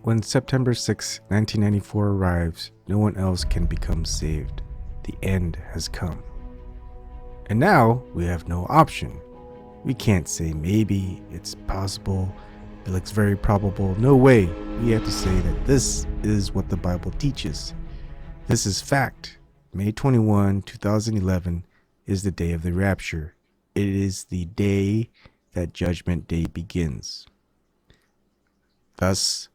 When September 6, 1994 arrives, no one else can become saved. The end has come. And now we have no option. We can't say maybe, it's possible, it looks very probable. No way. We have to say that this is what the Bible teaches. This is fact. May 21, 2011 is the day of the rapture. It is the day that Judgment Day begins. Thus,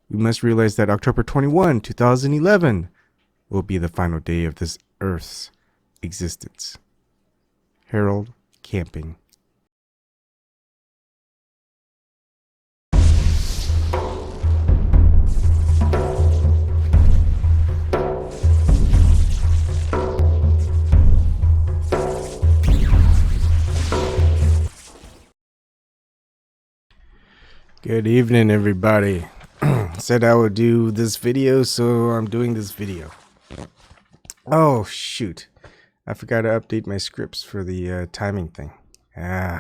we must realize that October 21, 2011 will be the final day of this Earth's existence. Harold Camping. Good evening, everybody. Said I would do this video, so I'm doing this video. Oh, shoot. I forgot to update my scripts for the timing thing.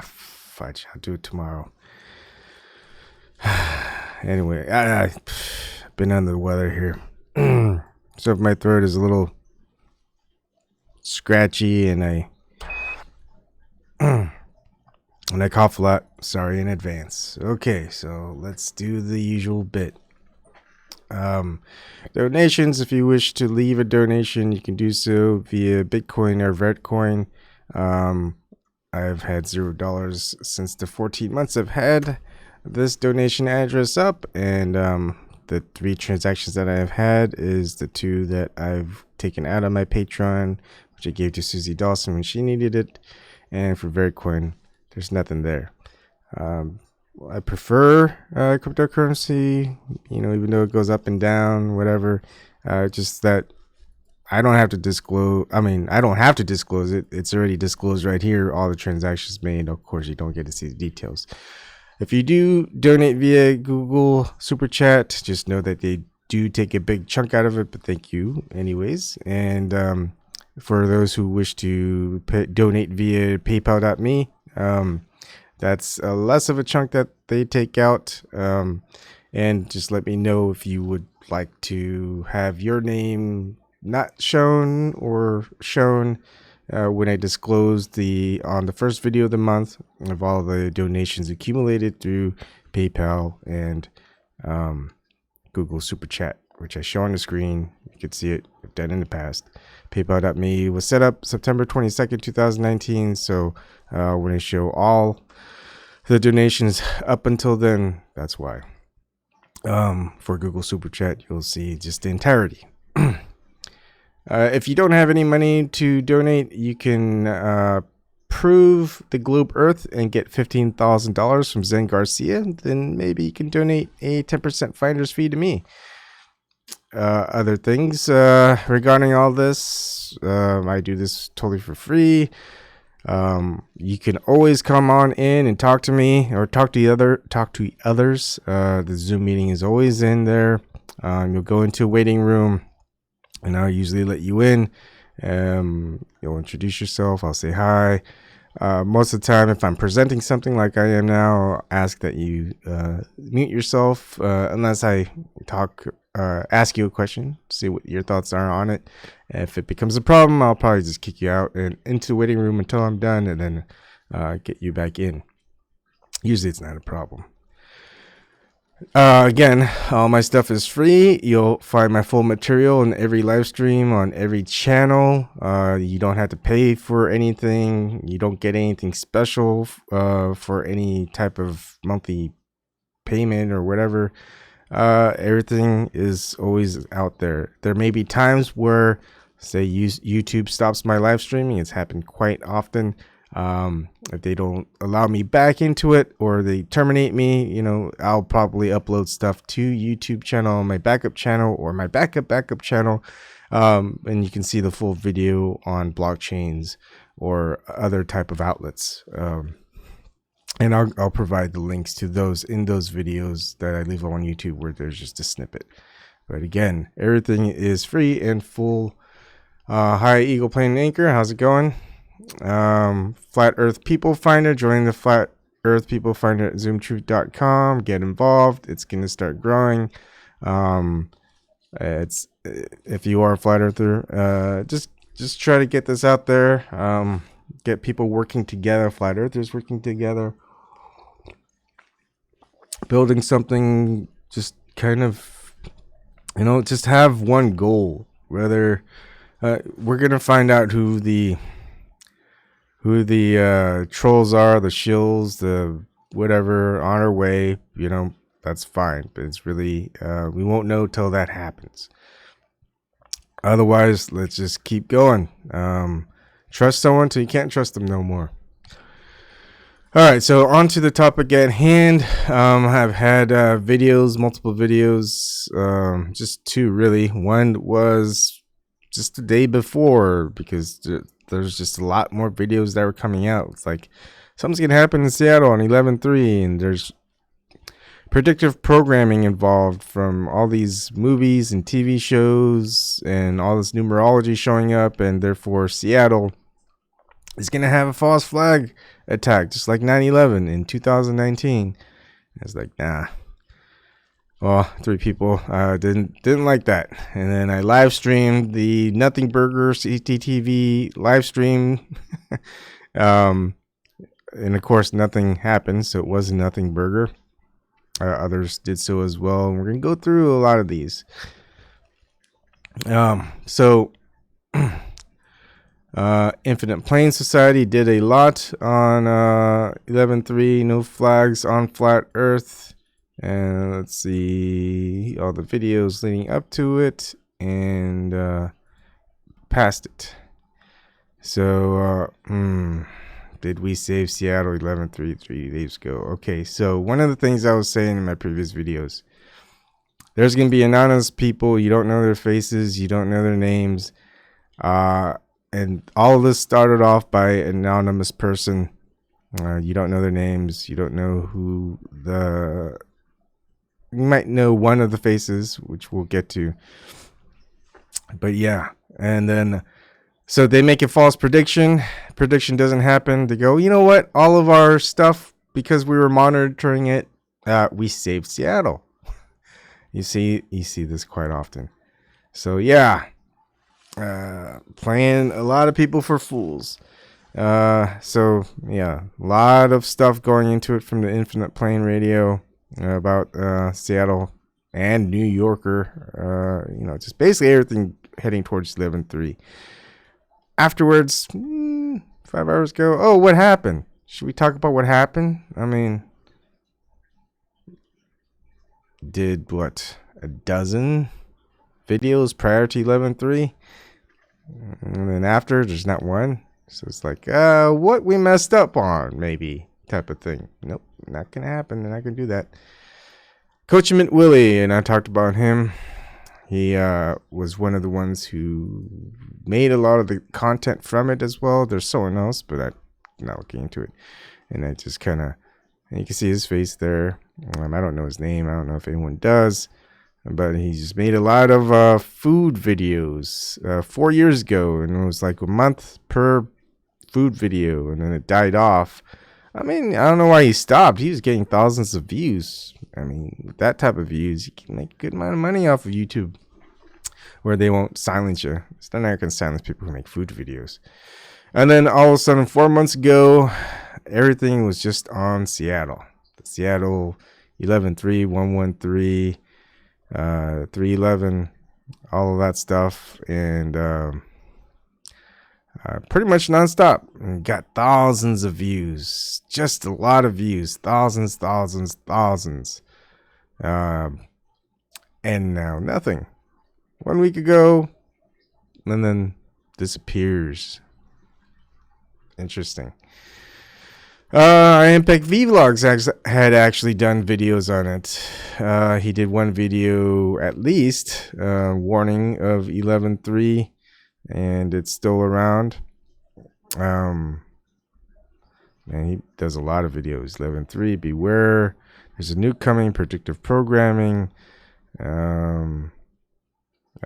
Fudge. I'll do it tomorrow. Anyway, I've been under the weather here. So if my throat is a little scratchy and I cough a lot, sorry in advance. Okay, so let's do the usual bit. Donations, if you wish to leave a donation, you can do so via Bitcoin or Vertcoin. I've had $0 since the 14 months I've had this donation address up, and the 3 transactions that I've had is the 2 that I've taken out of my Patreon, which I gave to Susie Dawson when she needed it, and for Vertcoin there's nothing there. I prefer cryptocurrency, even though it goes up and down, whatever. Just that I don't have to disclose. I don't have to disclose it. It's already disclosed right here. All the transactions made. Of course, you don't get to see the details. If you do donate via Google Super Chat, just know that they do take a big chunk out of it, but thank you anyways. And for those who wish to donate via PayPal.me, that's less of a chunk that they take out. And just let me know if you would like to have your name not shown or shown when I disclose on the first video of the month of all the donations accumulated through PayPal and Google Super Chat, which I show on the screen. You can see it. I've done in the past. PayPal.me was set up September 22nd, 2019. So when I show all the donations up until then, that's why. For Google Super Chat, you'll see just the entirety. If you don't have any money to donate, you can prove the globe Earth and get $15,000 from Zen Garcia. Then maybe you can donate a 10% finder's fee to me. Other things regarding all this, I do this totally for free. You can always come on in and talk to me or talk to others. The Zoom meeting is always in there. You'll go into a waiting room and I'll usually let you in. You'll introduce yourself. I'll say hi. Most of the time, if I'm presenting something like I am now, I'll ask that you mute yourself unless I ask you a question, see what your thoughts are on it. If it becomes a problem, I'll probably just kick you out and into the waiting room until I'm done, and then get you back in. Usually it's not a problem. Again, all my stuff is free. You'll find my full material in every live stream on every channel. You don't have to pay for anything. You don't get anything special for any type of monthly payment or whatever. Everything is always out there. There may be times where, say, YouTube stops my live streaming. It's happened quite often. If they don't allow me back into it or they terminate me, I'll probably upload stuff to YouTube channel, my backup channel, or my backup channel. And you can see the full video on blockchains or other type of outlets. And I'll provide the links to those in those videos that I leave on YouTube where there's just a snippet. But again, everything is free and full. Hi, Eagle Plane Anchor. How's it going? Flat Earth People Finder. Join the Flat Earth People Finder at zoomtruth.com. Get involved. It's going to start growing. It's if you are a flat earther, just try to get this out there. Get people working together, flat earthers working together, building something. Just kind of, just have one goal. Whether we're gonna find out who the trolls are, the shills, the whatever, on our way. That's fine, but it's really we won't know till that happens. Otherwise, let's just keep going. Trust someone till you can't trust them no more. All right, so on to the topic at hand. I've had multiple videos, just two really. One was just the day before, because there's just a lot more videos that were coming out. It's like something's gonna happen in Seattle on 11/3, and there's predictive programming involved from all these movies and TV shows and all this numerology showing up, and therefore Seattle is going to have a false flag attack, just like 9/11 in 2019. It's like, nah. Well, 3 people didn't like that, and then I live streamed the Nothing Burger CTTV live stream, and of course nothing happened, so it was a Nothing Burger. Others did so as well, and we're gonna go through a lot of these. So Infinite Plane Society did a lot on 11/3, no flags on flat Earth, and let's see all the videos leading up to it and past it. So did we save Seattle 11/3 3 days ago? Okay, so one of the things I was saying in my previous videos, there's going to be anonymous people. You don't know their faces. You don't know their names. And all of this started off by an anonymous person. You don't know their names. You don't know you might know one of the faces, which we'll get to. But yeah, and then so they make a false prediction. Prediction doesn't happen. They go, you know what? All of our stuff, because we were monitoring it, we saved Seattle. You see this quite often. So yeah, playing a lot of people for fools. So yeah, a lot of stuff going into it from the Infinite Plane Radio about Seattle and New Yorker. Just basically everything heading towards 11/3. Afterwards, 5 hours ago, oh, what happened? Should we talk about what happened? I mean, did what, a dozen videos prior to 11/3, and then after there's not one. So it's like, what we messed up on, maybe, type of thing. Nope, not gonna happen. They're not gonna do that. Coachment Willie, and I talked about him. He was one of the ones who made a lot of the content from it as well. There's someone else, but I'm not looking into it. And I just kind of, you can see his face there. I don't know his name. I don't know if anyone does. But he just made a lot of food videos 4 years ago. And it was like a month per food video. And then it died off. I mean, I don't know why he stopped. He was getting thousands of views. I mean, with that type of views, you can make a good amount of money off of YouTube, where they won't silence you. It's not going to silence people who make food videos. And then all of a sudden, 4 months ago, everything was just on Seattle. The Seattle 11/3, 113, 311, all of that stuff. And pretty much nonstop. And got thousands of views. Just a lot of views. Thousands. And now nothing. 1 week ago, and then disappears. Interesting. Impact Vlogs had actually done videos on it. He did one video at least, warning of 11/3, and it's still around. And he does a lot of videos. 11/3, beware. There's a new coming, predictive programming.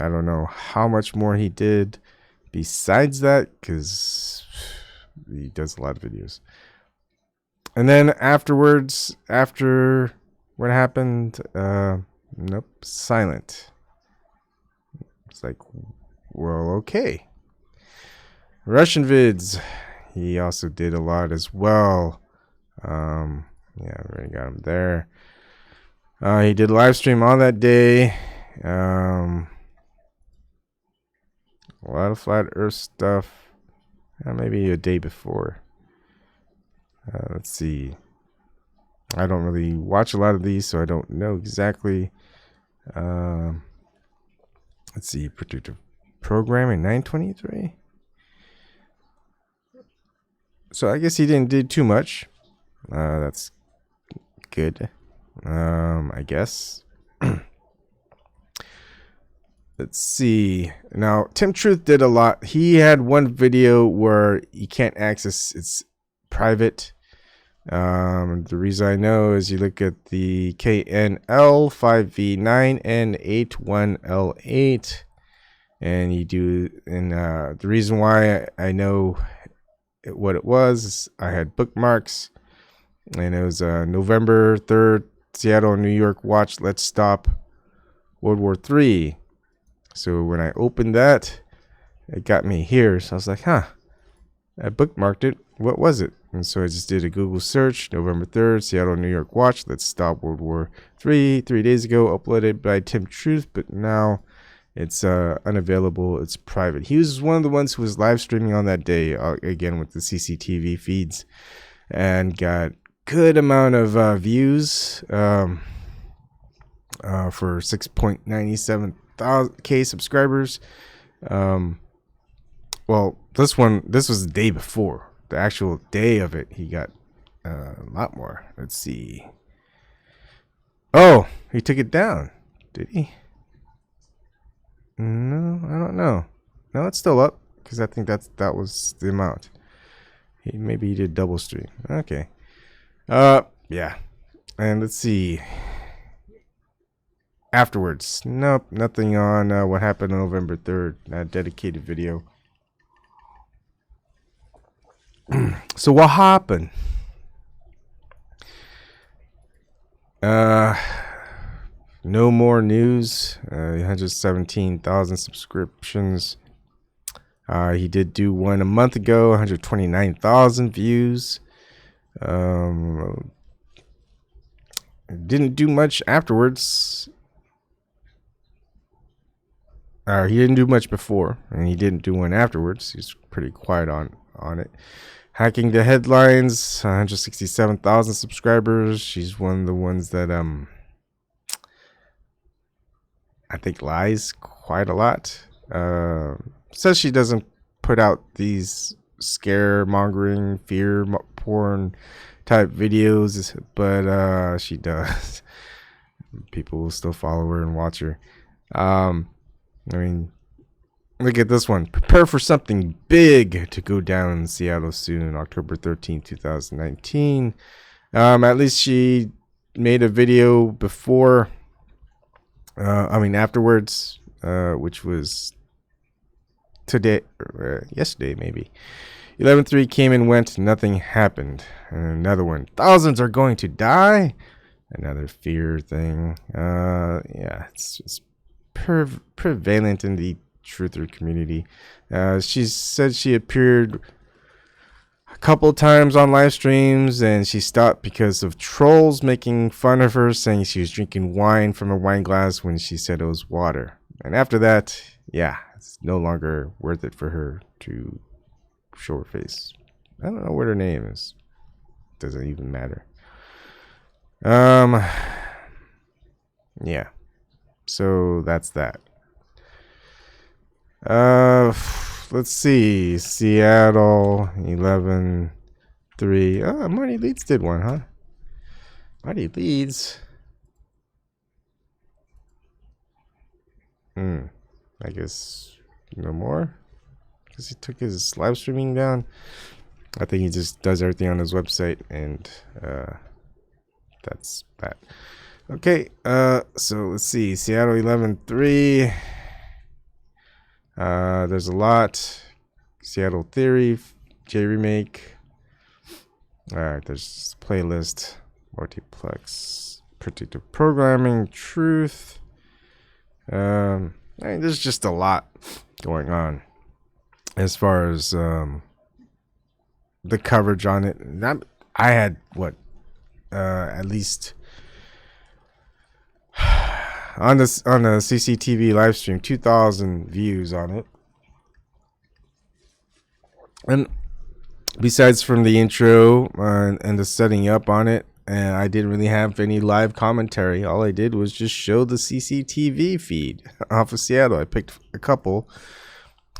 I don't know how much more he did besides that, because he does a lot of videos. And then afterwards, after what happened, Nope, silent. It's like, well, okay. Russian vids. He also did a lot as well. Yeah, I already got him there. He did live stream on that day. A lot of flat Earth stuff. Maybe a day before. Let's see. I don't really watch a lot of these, so I don't know exactly. Let's see. Predictive programming 923. So I guess he didn't do too much. That's good. I guess. Let's see. Now, Tim Truth did a lot. He had one video where you can't access. It's private. The reason I know is you look at the KNL5V9N81L8, and you do. And the reason why I know what it was, I had bookmarks, and it was November 3rd, Seattle, New York. Watch. Let's stop World War III. So when I opened that, it got me here. So I was like, huh, I bookmarked it. What was it? And so I just did a Google search, November 3rd, Seattle, New York, watch, let's stop World War III. 3 days ago, uploaded by Tim Truth, but now it's unavailable. It's private. He was one of the ones who was live streaming on that day, again with the CCTV feeds, and got good amount of views for 6.97K subscribers. Well, this was the day before. The actual day of it, he got a lot more. Let's see. Oh, he took it down. Did he? No, I don't know. No, it's still up because I think that was the amount. Maybe he did double stream. Okay. Yeah. And let's see. Afterwards, nope, nothing on what happened on November 3rd. That dedicated video. So what happened? No more news. 117,000 subscriptions. He did do one a month ago. 129,000 views. Didn't do much afterwards. He didn't do much before, and he didn't do one afterwards. He's pretty quiet on it. Hacking the headlines, 167,000 subscribers. She's one of the ones that I think lies quite a lot. Says she doesn't put out these scare-mongering, fear porn type videos, but she does. People will still follow her and watch her. I mean, look at this one. Prepare for something big to go down in Seattle soon, October 13th, 2019. At least she made a video before, afterwards, which was today, yesterday maybe. 11-3 came and went, nothing happened. And another one, thousands are going to die. Another fear thing. Yeah, it's prevalent in the truther community. She said she appeared a couple times on live streams, and she stopped because of trolls making fun of her, saying she was drinking wine from a wine glass when she said it was water. And after that, yeah, it's no longer worth it for her to show her face. I don't know what her name is. Doesn't even matter. Yeah. So that's that. Let's see. Seattle 11-3. Marty Leeds did one, huh? Marty Leeds. I guess no more. Because he took his live streaming down. I think he just does everything on his website, and that's that. Okay, so let's see. Seattle 11-3. There's a lot. Seattle Theory, J Remake. Alright, there's playlist, multiplex. predictive programming, truth. There's just a lot going on as far as the coverage on it. I had at least on the CCTV live stream, 2,000 views on it. And besides from the intro and the setting up on it, and I didn't really have any live commentary. All I did was just show the CCTV feed off of Seattle. I picked a couple,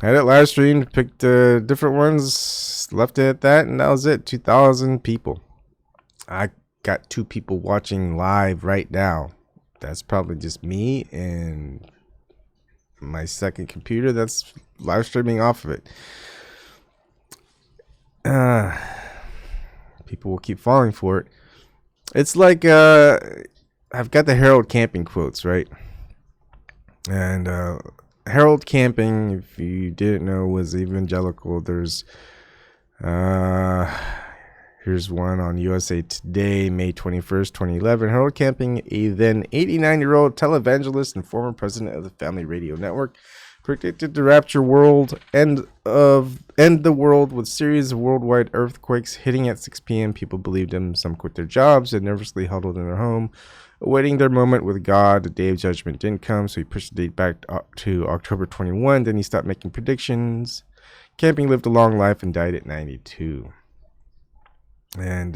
had it live streamed, picked different ones, left it at that, and that was it. 2,000 people. I got 2 people watching live right now. That's probably just me and my second computer that's live streaming off of it. People will keep falling for it. It's like I've got the Harold Camping quotes, right? And Harold Camping, if you didn't know, was evangelical. There's here's one on USA Today, May 21st, 2011. Harold Camping, a then 89-year-old televangelist and former president of the Family Radio Network, predicted the Rapture world end the world with series of worldwide earthquakes hitting at 6 p.m. People believed him. Some quit their jobs and nervously huddled in their home, awaiting their moment with God. The day of judgment didn't come, so he pushed the date back to October 21. Then he stopped making predictions. Camping lived a long life and died at 92. And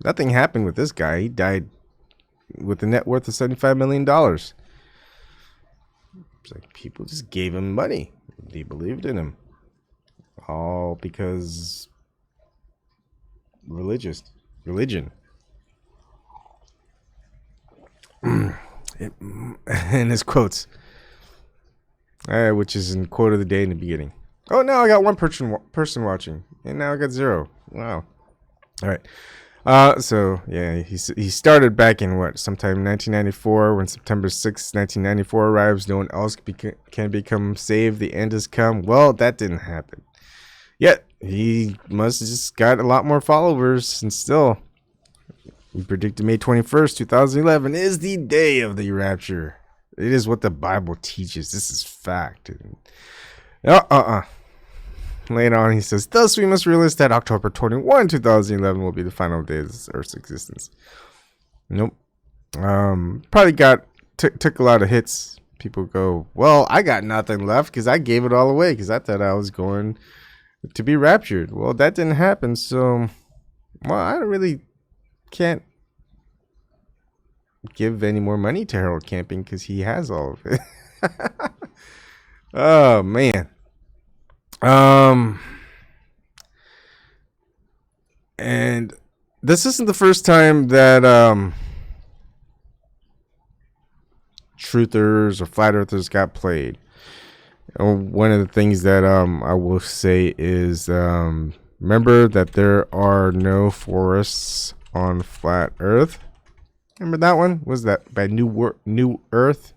nothing happened with this guy. He died with a net worth of $75 million. It's like people just gave him money. They believed in him. All because religion. And his quotes, which is in quote of the day in the beginning. Oh, now I got one person watching, and now I got 0. Wow. All right. So yeah, he started back in sometime 1994. When September 6, 1994 arrives, no one else can become saved. The end has come. Well, that didn't happen. Yet he must have just got a lot more followers, and still, he predicted May 21st, 2011 is the day of the rapture. It is what the Bible teaches. This is fact. Later on, he says, thus we must realize that October 21, 2011 will be the final day of this Earth's existence. Nope. Probably took a lot of hits. People go, well, I got nothing left because I gave it all away because I thought I was going to be raptured. Well, that didn't happen. So, well, I really can't give any more money to Harold Camping because he has all of it. Oh, man. And this isn't the first time that truthers or flat earthers got played. One of the things that I will say is remember that there are no forests on flat earth. Remember that one? Was that by New Earth?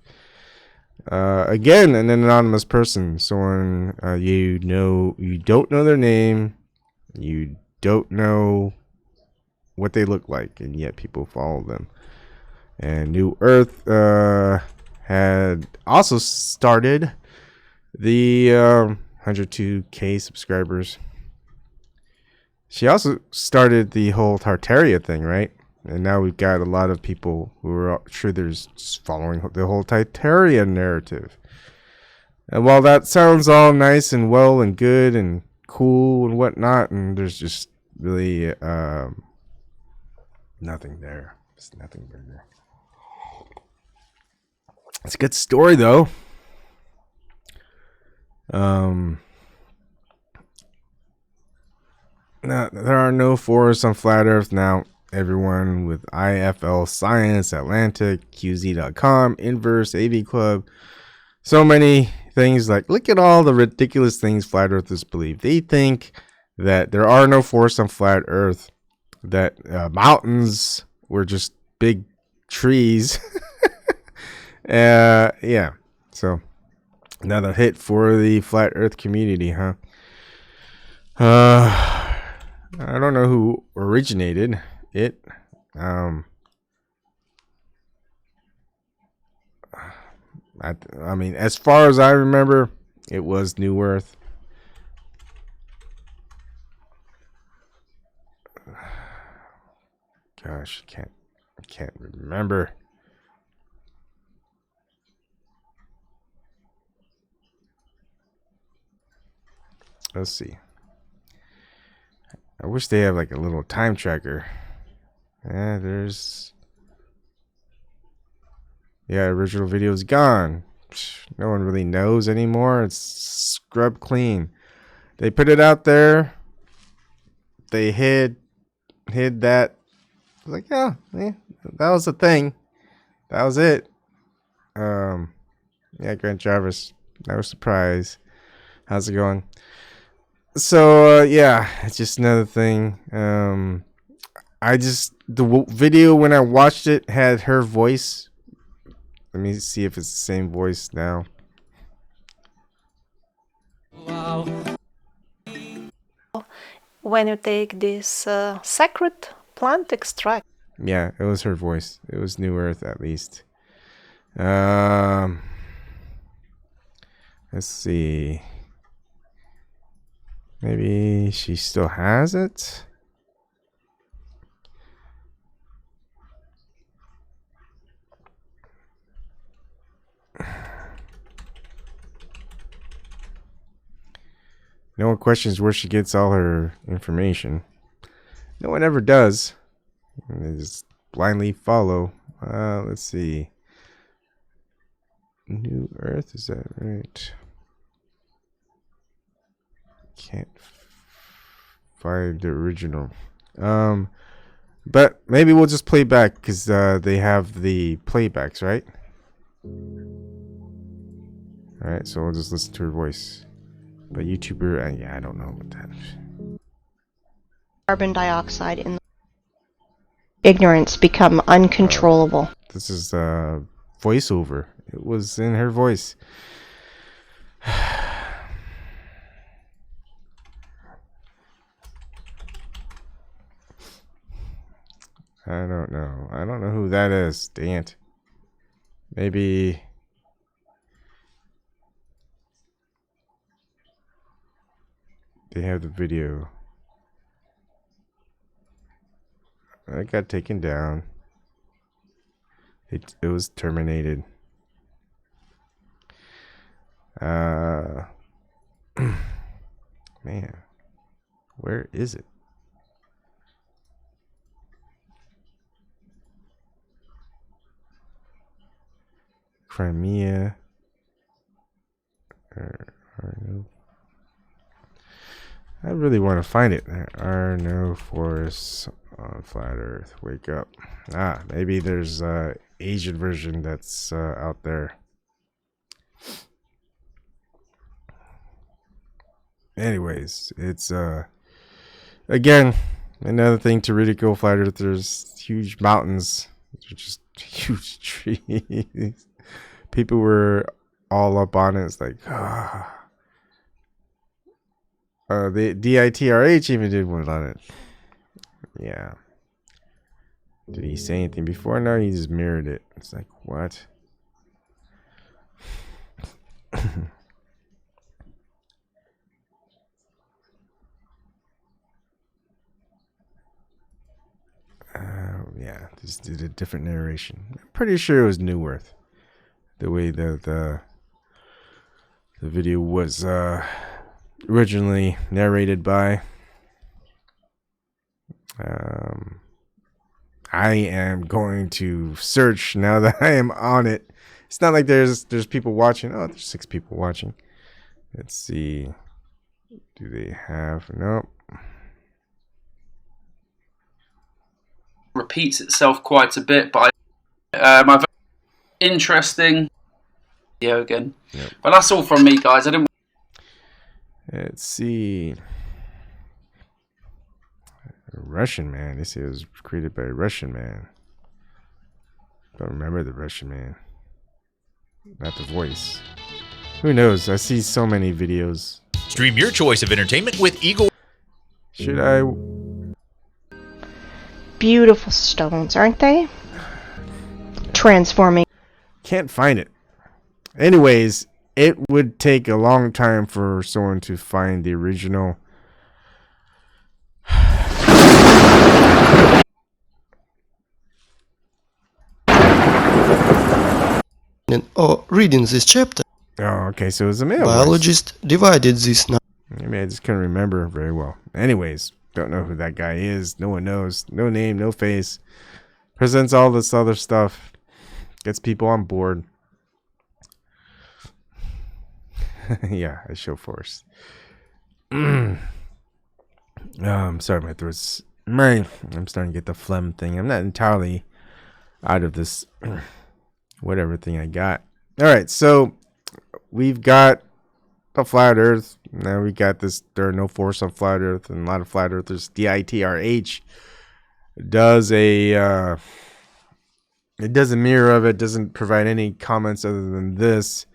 Again, an anonymous person, someone you don't know their name, you don't know what they look like, and yet people follow them. And New Earth had also started the 102K subscribers. She also started the whole Tartaria thing, right? And now we've got a lot of people who are truthers following the whole Tartaria narrative. And while that sounds all nice and well and good and cool and whatnot, and there's just really nothing there. There's nothing there. It's a good story, though. Now, there are no forests on flat Earth now. Everyone with IFL Science, Atlantic, QZ.com, Inverse, AV Club, so many things. Like, look at all the ridiculous things flat earthers believe. They think that there are no forests on flat Earth, that mountains were just big trees. Yeah. So another hit for the flat Earth community, huh? I don't know who originated it. I mean, as far as I remember, it was New Earth. Gosh, I can't remember. Let's see. I wish they have like a little time tracker. Yeah, original video's gone. No one really knows anymore. It's scrub clean. They put it out there. They hid that. Like, yeah, that was the thing. That was it. Yeah, Grant Jarvis. No surprise. How's it going? So, yeah, it's just another thing. The video when I watched it had her voice. Let me see if it's the same voice now. Wow. When you take this sacred plant extract. Yeah, it was her voice. It was New Earth, at least. Let's see. Maybe she still has it. No one questions where she gets all her information. No one ever does. They just blindly follow. Let's see. New Earth, is that right? Can't find the original. But maybe we'll just play back because they have the playbacks, right? All right, so we'll just listen to her voice. But YouTuber, yeah, I don't know what that is. Carbon dioxide in ignorance become uncontrollable. This is voiceover. It was in her voice. I don't know. I don't know who that is. Dang it. Maybe. They have the video. It got taken down. It was terminated. Man, where is it? Crimea. I really want to find it. There are no forests on flat Earth. Wake up. Maybe there's a Asian version that's out there. Anyways, it's again another thing to ridicule flat earthers. Huge mountains. They're just huge trees. People were all up on it. It's like, the DITRH even did one on it. Yeah. Did he say anything before? No, he just mirrored it. It's like, what? Yeah, just did a different narration. I'm pretty sure it was New Earth. The way the video was originally narrated by. I am going to search now that I am on it. It's not like there's people watching. Oh, there's 6 people watching. Let's see. Do they have? Nope. Repeats itself quite a bit, but my interesting video again. Yep. But that's all from me, guys. I didn't. Let's see. A Russian man. They say it was created by a Russian man. Don't remember the Russian man. Not the voice. Who knows? I see so many videos. Stream your choice of entertainment with Eagle. Should I? Beautiful stones, aren't they? Transforming. Can't find it. Anyways, it would take a long time for someone to find the original. Reading this chapter, Oh, okay, so it was a male voice. biologist divided this now. Maybe I just couldn't remember very well. Anyways, don't know who that guy is. No one knows. No name, no face. Presents all this other stuff. Gets people on board. Yeah, I show force. Sorry, my throat's... I'm starting to get the phlegm thing. I'm not entirely out of this whatever thing I got. All right, so we've got the flat Earth. Now we got this. There are no force on flat Earth, and a lot of flat Earthers. DITRH does a it does a mirror of it. Doesn't provide any comments other than this.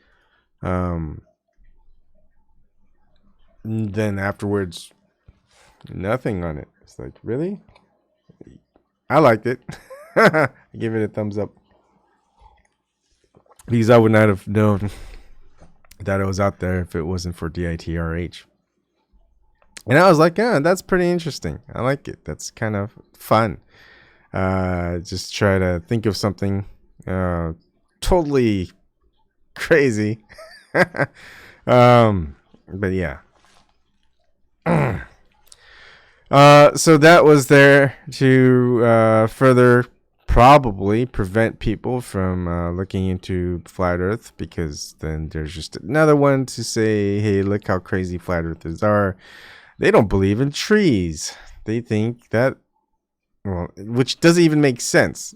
Then afterwards, nothing on it. It's like, really? I liked it. I give it a thumbs up because I would not have known that it was out there if it wasn't for DITRH. And I was like, yeah, that's pretty interesting. I like it. That's kind of fun. Just try to think of something totally crazy. But yeah. So that was there to further probably prevent people from looking into flat Earth, because then there's just another one to say, hey, look how crazy flat Earthers are. They don't believe in trees. They think that, well, which doesn't even make sense.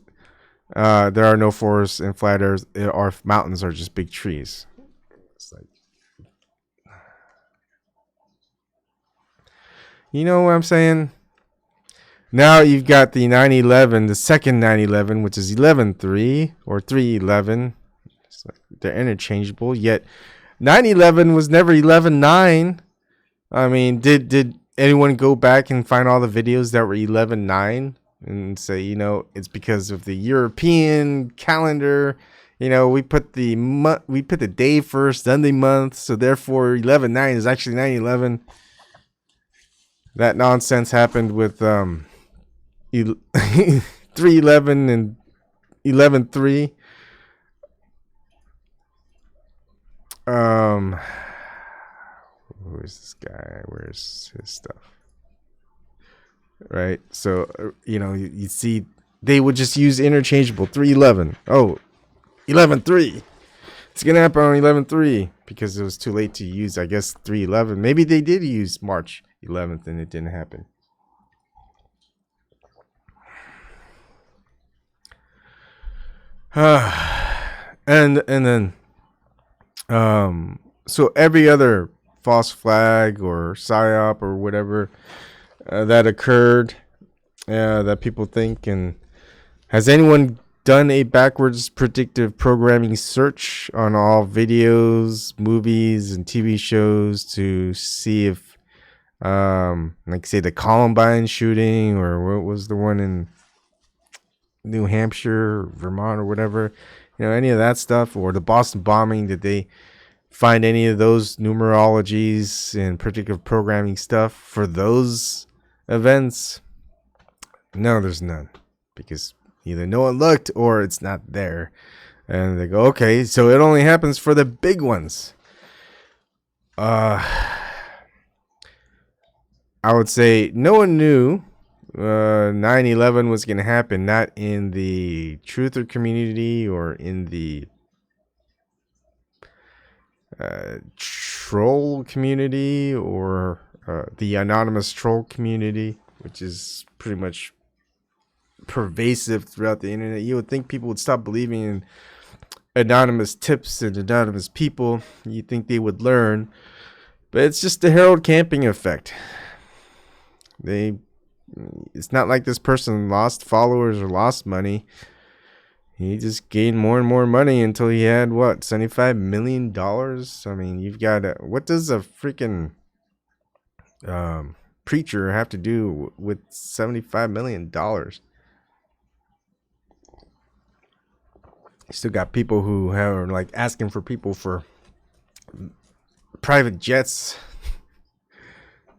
There are no forests in flat Earth. Our mountains are just big trees. It's like, you know what I'm saying? Now you've got the 9/11, the second 9/11, which is 11/3 or 3/11. Like they're interchangeable. Yet 9/11 was never 11/9. I mean, did anyone go back and find all the videos that were 11/9 and say, you know, it's because of the European calendar? You know, we put the day first, then the month, so therefore 11/9 is actually 9/11. That nonsense happened with 3/11 and 11/3. Who is this guy? Where's his stuff? Right. So you know, you see, they would just use interchangeable 3/11. Oh, 11/3. It's gonna happen on 11/3 because it was too late to use, I guess, 3/11. Maybe they did use March 11th and it didn't happen. And then so every other false flag or PSYOP or whatever that occurred, that people think, and has anyone done a backwards predictive programming search on all videos, movies, and TV shows to see if like say the Columbine shooting, or what was the one in New Hampshire, or Vermont, or whatever, you know, any of that stuff, or the Boston bombing? Did they find any of those numerologies and predictive programming stuff for those events? No, there's none, because either no one looked or it's not there. And they go, okay, so it only happens for the big ones. I would say no one knew 9/11 was going to happen, not in the truther community or in the troll community or the anonymous troll community, which is pretty much pervasive throughout the internet. You would think people would stop believing in anonymous tips and anonymous people. You think they would learn, but it's just the Harold Camping effect. It's not like this person lost followers or lost money. He just gained more and more money until he had what, $75 million. I mean, you've got what does a freaking preacher have to do with $75 million? You still got people who are like asking for people for private jets.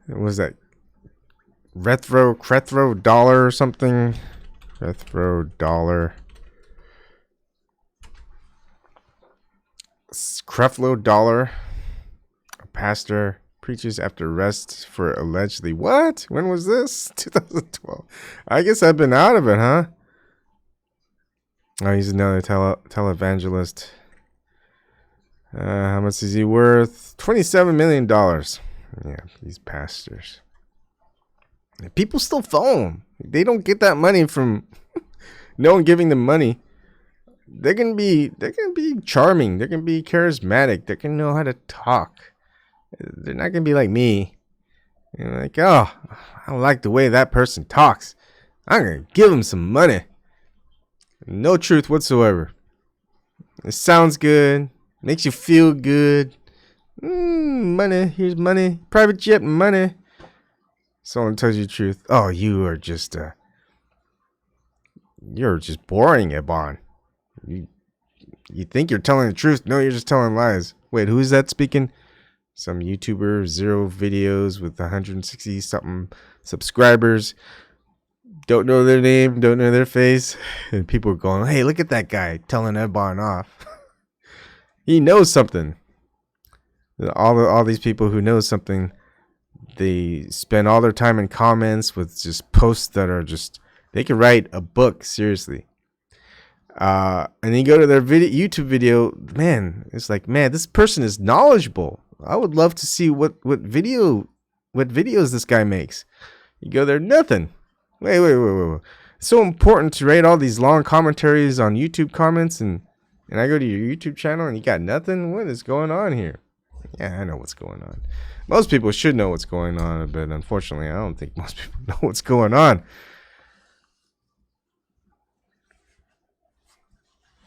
What was that? Crethro dollar or something? Crethro dollar. Creflo dollar. A pastor preaches after arrest for allegedly what? When was this? 2012. I guess I've been out of it, huh? Oh, he's another televangelist. How much is he worth? $27 million. Yeah, these pastors. People still follow him. They don't get that money from no one giving them money. They're gonna be charming. They're gonna be charismatic. They're gonna know how to talk. They're not gonna be like me. You're like, oh, I don't like the way that person talks. I'm gonna give him some money. No truth whatsoever. It sounds good. Makes you feel good. Money. Here's money. Private jet money. Someone tells you the truth. Oh, you're just boring, Ebon. You think you're telling the truth? No, you're just telling lies. Wait, who is that speaking? Some YouTuber, 0 videos with 160 something subscribers. Don't know their name, don't know their face, and people are going, "Hey, look at that guy telling Ebon off." He knows something. All these people who know something, they spend all their time in comments with just posts that are just, they could write a book, seriously. And then you go to their YouTube video, man, it's like, man, this person is knowledgeable. I would love to see what videos this guy makes. You go there, nothing. Wait. It's so important to write all these long commentaries on YouTube comments, and I go to your YouTube channel and you got nothing? What is going on here? Yeah, I know what's going on. Most people should know what's going on, but unfortunately, I don't think most people know what's going on.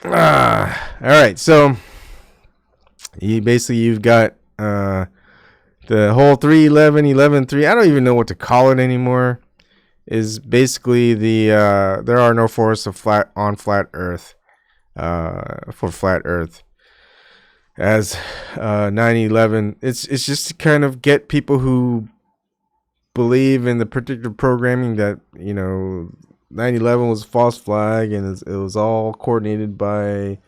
All right, so you've got the whole 311, 11.3. I don't even know what to call it anymore. Is basically the there are no forests of flat Earth for flat Earth. As 9/11, it's just to kind of get people who believe in the particular programming that 9/11 was a false flag and it was all coordinated by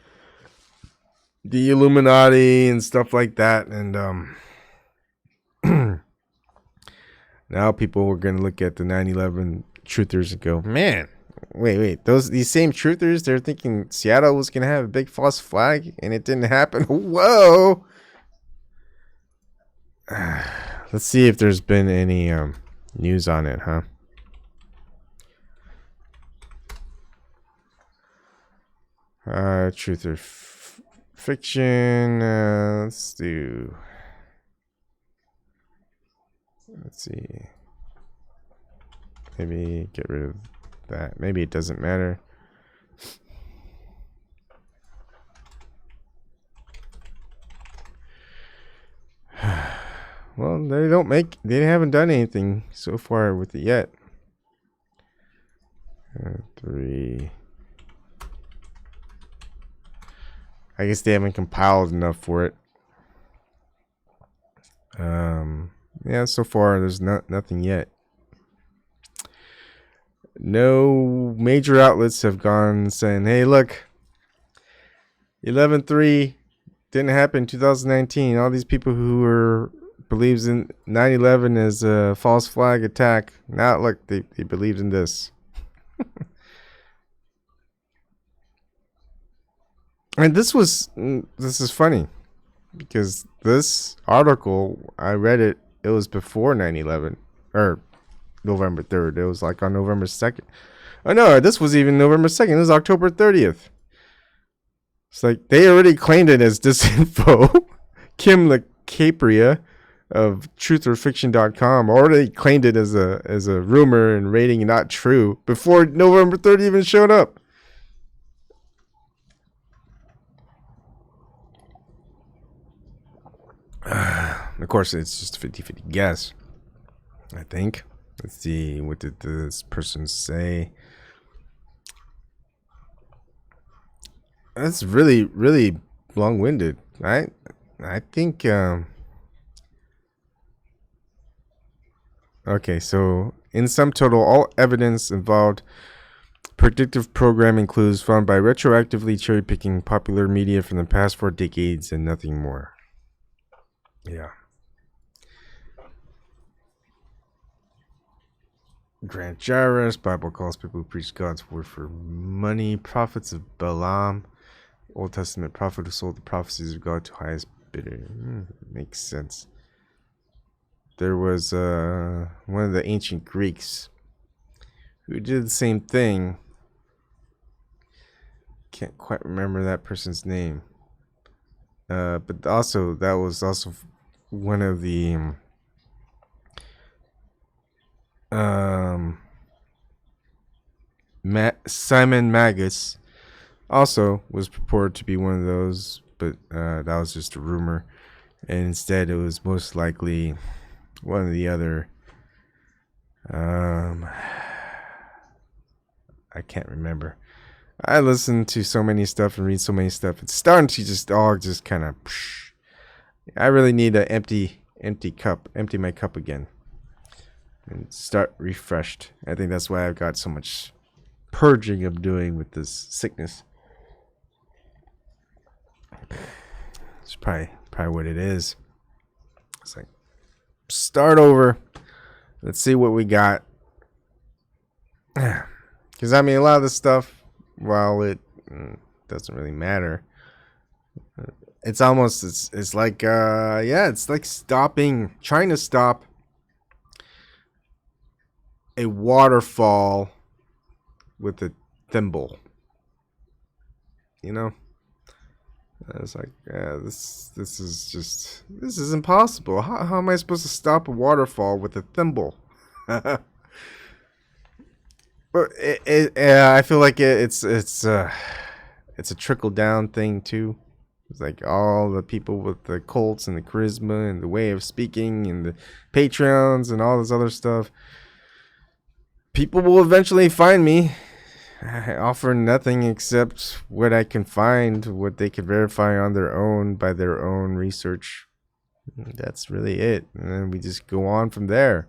the Illuminati and stuff like that. And now people are going to look at the 9/11 truthers and go, man, wait, these same truthers, they're thinking Seattle was going to have a big false flag and it didn't happen. Whoa. Let's see if there's been any news on it, huh? Truth or fiction. Let's see. Maybe get rid of that. Maybe it doesn't matter. Well, they haven't done anything so far with it yet. 3. I guess they haven't compiled enough for it. Yeah, so far there's nothing yet. No major outlets have gone saying, hey, look, 11.3 didn't happen in 2019. All these people who believes in 9/11 as a false flag attack, now look, they believed in this. And this is funny because this article, I read it was before 9/11 or November 3rd. It was like on November 2nd. Oh no, this was even November 2nd. It was October 30th. It's like they already claimed it as disinfo. Kim LaCapria of trutherfiction.com already claimed it as a rumor and rating not true before November 3rd even showed up. Of course, it's just a 50-50 guess, I think. Let's see, what did this person say? That's really, really long-winded. I think. Okay, so in sum total, all evidence involved predictive programming clues found by retroactively cherry-picking popular media from the past 4 decades and nothing more. Yeah. Grant Jairus, Bible calls people who preach God's word for money. Prophets of Balaam, Old Testament prophet who sold the prophecies of God to highest bidder. Makes sense. There was one of the ancient Greeks who did the same thing. Can't quite remember that person's name. But also, that was also one of the Simon Magus also was purported to be one of those, but that was just a rumor. And instead, it was most likely one of the other. I can't remember. I listen to so many stuff and read so many stuff. It's starting to just all just kind of. I really need an empty cup. Empty my cup again. And start refreshed. I think that's why I've got so much purging I'm doing with this sickness. It's probably what it is. It's like, start over. Let's see what we got. Because I mean, a lot of this stuff, while it doesn't really matter, it's almost it's like it's like trying to stop a waterfall with a thimble. You know, it's like this is impossible. How am I supposed to stop a waterfall with a thimble? But I feel like it's a trickle down thing too. It's like all the people with the cults and the charisma and the way of speaking and the Patreons and all this other stuff. People will eventually find me. I offer nothing except what I can find, what they can verify on their own by their own research. That's really it. And then we just go on from there.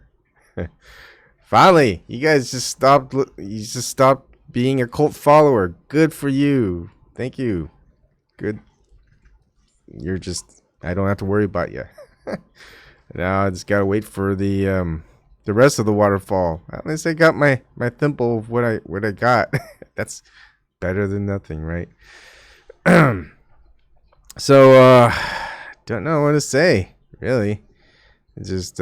Finally, you guys just stopped. You just stopped being a cult follower. Good for you. Thank you. Good. You're just. I don't have to worry about you. Now I just gotta wait for the rest of the waterfall. At least I got my thimble of what I got. That's better than nothing, right? So don't know what to say, really. It's just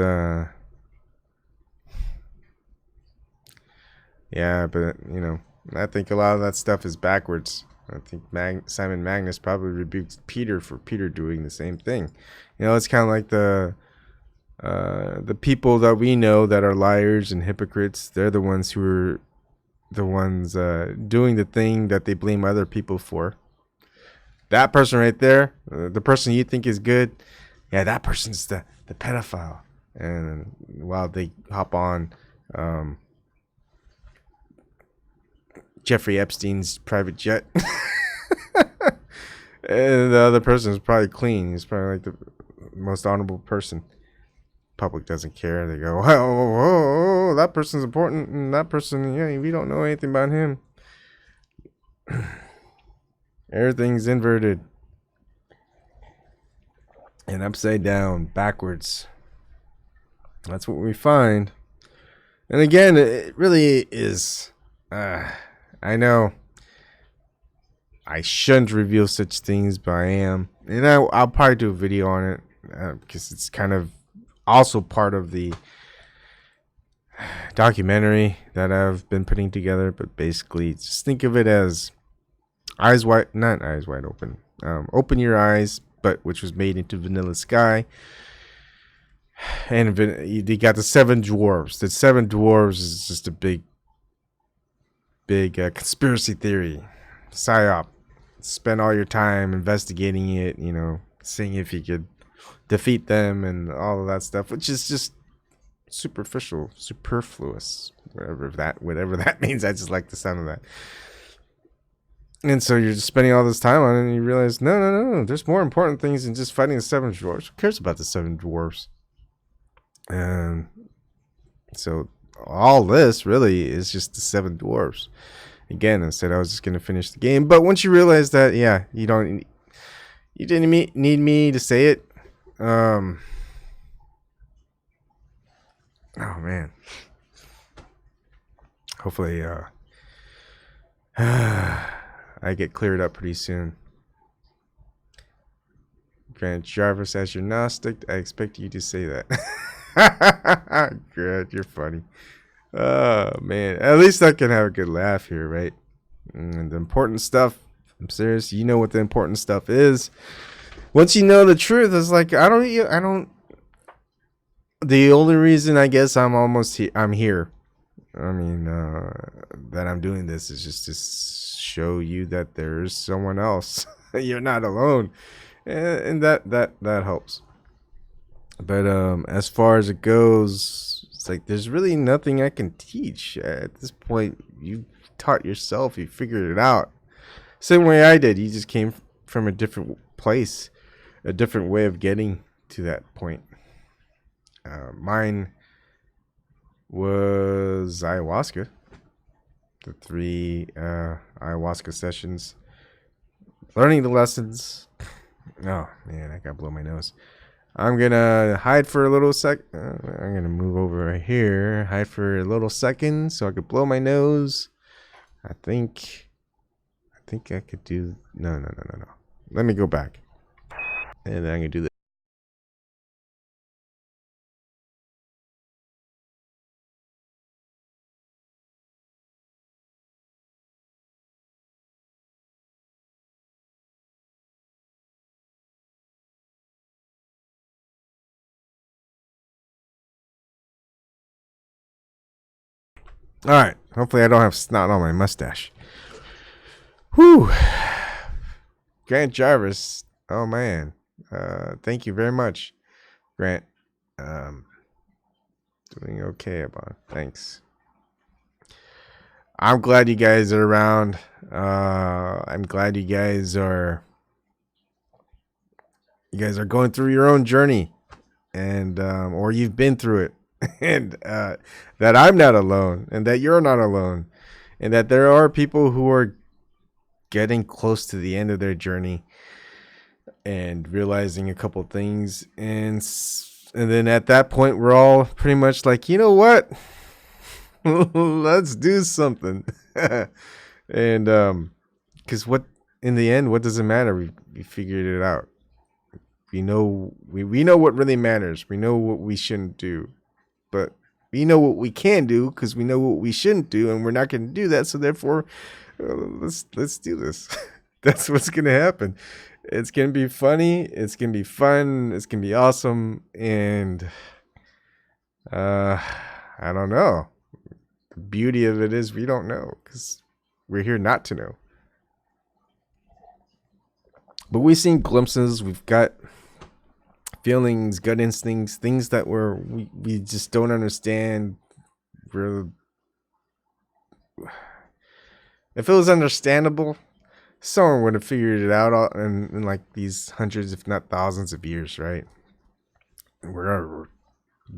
yeah, but you know, I think a lot of that stuff is backwards. I think Simon Magnus probably rebuked Peter for Peter doing the same thing. You know, it's kind of like the people that we know that are liars and hypocrites. They're the ones who are the ones doing the thing that they blame other people for. That person right there, the person you think is good, yeah, that person's the pedophile. And while they hop on Jeffrey Epstein's private jet. And the other person is probably clean. He's probably like the most honorable person. Public doesn't care. They go, oh, that person's important. And that person, yeah, we don't know anything about him. Everything's inverted. And upside down, backwards. That's what we find. And again, it really is... I know I shouldn't reveal such things, but I am. And I'll probably do a video on it because it's kind of also part of the documentary that I've been putting together. But basically, just think of it as not eyes wide open. Open Your Eyes, but which was made into Vanilla Sky. And you got the Seven Dwarves. The Seven Dwarves is just a big conspiracy theory, PSYOP. Spend all your time investigating it, you know, seeing if you could defeat them and all of that stuff, which is just superfluous, whatever that means. I just like the sound of that. And so you're just spending all this time on it, and you realize, no. There's more important things than just fighting the 7 dwarves. Who cares about the 7 dwarves? And so all this really is just the 7 dwarves. Again, I said I was just going to finish the game. But once you realize that, yeah, you didn't need me to say it. Oh, man. Hopefully, I get cleared up pretty soon. Grant Jarvis as your Gnostic, I expect you to say that. Grant, you're funny. Oh, man. At least I can have a good laugh here, right? And the important stuff, I'm serious. You know what the important stuff is. Once you know the truth, it's like, I don't. The only reason I guess I'm here. I mean, that I'm doing this is just to show you that there's someone else. You're not alone, and that helps. But as far as it goes, it's like there's really nothing I can teach at this point. You taught yourself. You figured it out. Same way I did. You just came from a different place, a different way of getting to that point. Mine was ayahuasca. The 3 ayahuasca sessions. Learning the lessons. Oh, man, I gotta blow my nose. I'm gonna hide for a little sec. I'm gonna move over right here. Hide for a little second so I could blow my nose. I think I could do... No. Let me go back. And then I'm gonna do this. Alright, hopefully I don't have snot on my mustache. Whew. Grant Jarvis. Oh, man. Thank you very much, Grant. Doing okay about it. Thanks. I'm glad you guys are around. I'm glad you guys are going through your own journey, and or you've been through it. And that I'm not alone, and that you're not alone, and that there are people who are getting close to the end of their journey and realizing a couple things, and then at that point we're all pretty much like, you know what, let's do something. And because what in the end, what does it matter? We figured it out. We know what really matters. We know what we shouldn't do. But we know what we can do because we know what we shouldn't do, and we're not going to do that. So therefore, let's do this. That's what's going to happen. It's going to be funny. It's going to be fun. It's going to be awesome. And I don't know. The beauty of it is we don't know because we're here not to know. But we've seen glimpses. We've got feelings, gut instincts, things that we just don't understand. If it was understandable, someone would have figured it out in like these hundreds, if not thousands of years, right? We're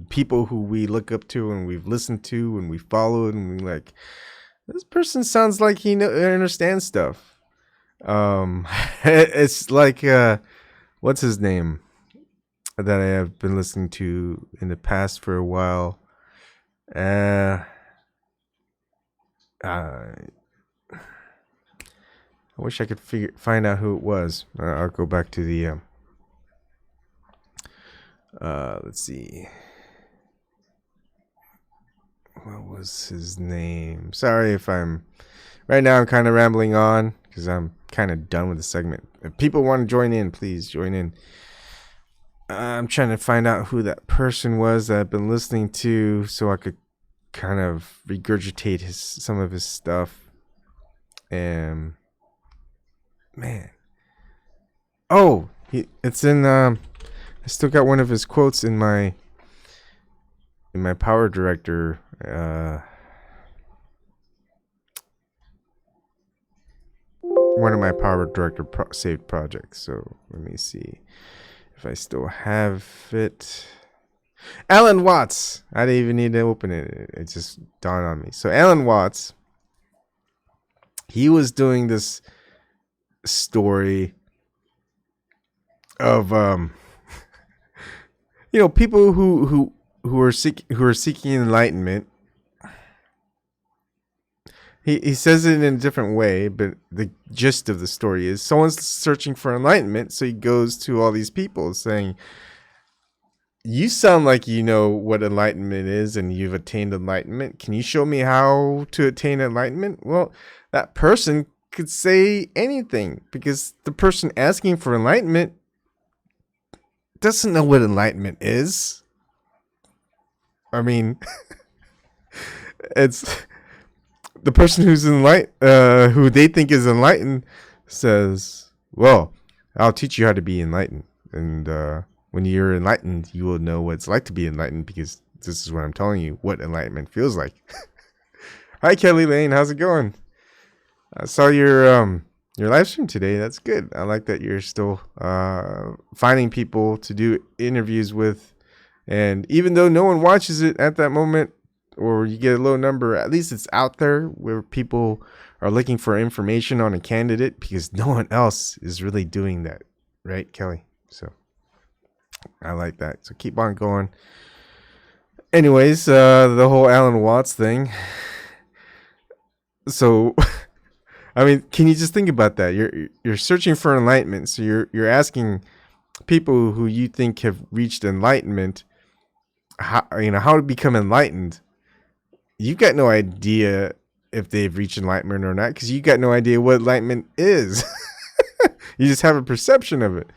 people who we look up to and we've listened to and we followed, and we like, this person sounds like he understands stuff. It's like what's his name that I have been listening to in the past for a while. I wish I could find out who it was. I'll go back to the let's see. What was his name? Sorry if I'm right now. I'm kind of rambling on because I'm kind of done with the segment. If people want to join in, please join in. I'm trying to find out who that person was that I've been listening to so I could kind of regurgitate some of his stuff. And man, oh, it's in I still got one of his quotes in my Power Director one of my Power Director saved projects. So let me see if I still have it. Alan Watts. I didn't even need to open it. It just dawned on me. So Alan Watts, he was doing this story of people who are seeking enlightenment. He says it in a different way, but the gist of the story is someone's searching for enlightenment, so he goes to all these people saying, you sound like you know what enlightenment is and you've attained enlightenment. Can you show me how to attain enlightenment? Well, that person could say anything because the person asking for enlightenment doesn't know what enlightenment is. I mean, it's the person who's who they think is enlightened says, well, I'll teach you how to be enlightened. And when you're enlightened, you will know what it's like to be enlightened because this is what I'm telling you, what enlightenment feels like. Hi, Kelly Lane. How's it going? I saw your live stream today. That's good. I like that you're still finding people to do interviews with. And even though no one watches it at that moment, or you get a low number, at least it's out there where people are looking for information on a candidate because no one else is really doing that. Right, Kelly? So I like that. So keep on going. Anyways, the whole Alan Watts thing. So, I mean, can you just think about that? You're searching for enlightenment. So you're asking people who you think have reached enlightenment, how to become enlightened. You got no idea if they've reached enlightenment or not because you got no idea what enlightenment is. You just have a perception of it.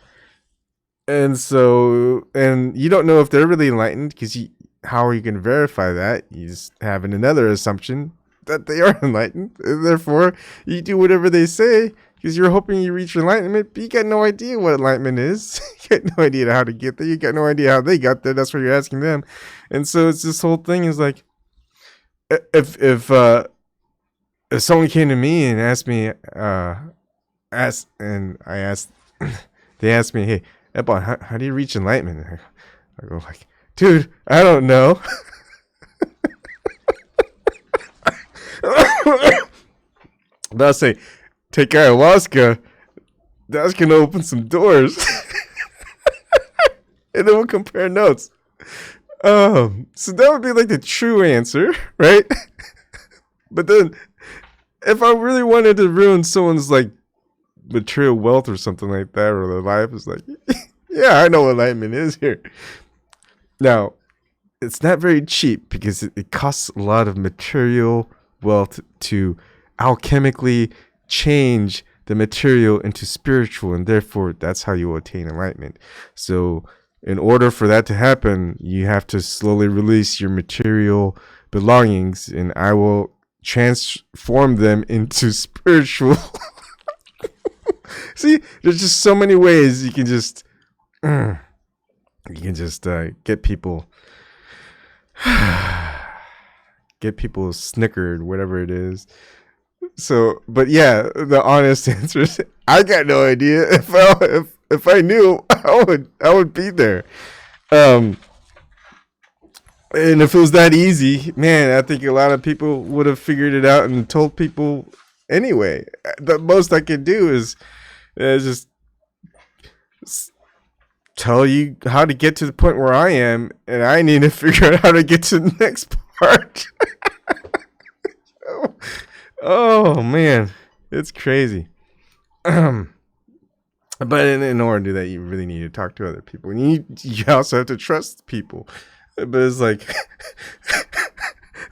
And so, and you don't know if they're really enlightened because how are you going to verify that? You just have another assumption that they are enlightened. And therefore, you do whatever they say because you're hoping you reach enlightenment, but you got no idea what enlightenment is. You got no idea how to get there. You got no idea how they got there. That's what you're asking them. And so it's this whole thing is like, if someone came to me and asked me, they asked me, hey, Ebon, how do you reach enlightenment? I go like, dude, I don't know. But I'll say, take ayahuasca. That's gonna open some doors. And then we'll compare notes. So that would be like the true answer, right? But then, if I really wanted to ruin someone's like material wealth or something like that, or their life, is like, yeah, I know what enlightenment is here. Now, it's not very cheap because it costs a lot of material wealth to alchemically change the material into spiritual, and therefore that's how you attain enlightenment. So in order for that to happen, you have to slowly release your material belongings, and I will transform them into spiritual. See, there's just so many ways you can just get people snickered, whatever it is. So, but yeah, the honest answer is I got no idea. If I knew, I would be there. And if it was that easy, man, I think a lot of people would have figured it out and told people anyway. The most I could do is just tell you how to get to the point where I am, and I need to figure out how to get to the next part. Oh man, it's crazy. But in order to do that, you really need to talk to other people. And you also have to trust people. But it's like,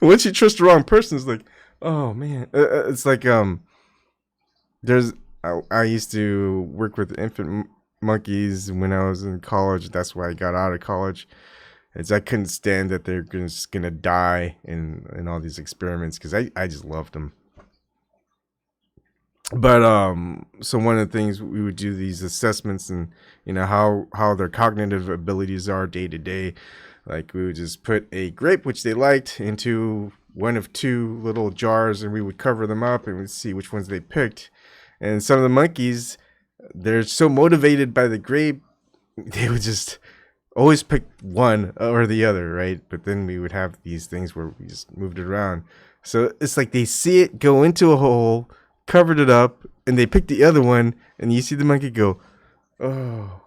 once you trust the wrong person, it's like, oh man. It's like, I used to work with infant monkeys when I was in college. That's why I got out of college. I couldn't stand that they're just going to die in all these experiments because I just loved them. But so one of the things we would do these assessments and how their cognitive abilities are day to day. Like we would just put a grape which they liked into one of two little jars, and we would cover them up and we'd see which ones they picked. And some of the monkeys, they're so motivated by the grape, they would just always pick one or the other, right? But then we would have these things where we just moved it around. So it's like they see it go into a hole, covered it up, and they pick the other one, and you see the monkey go, oh.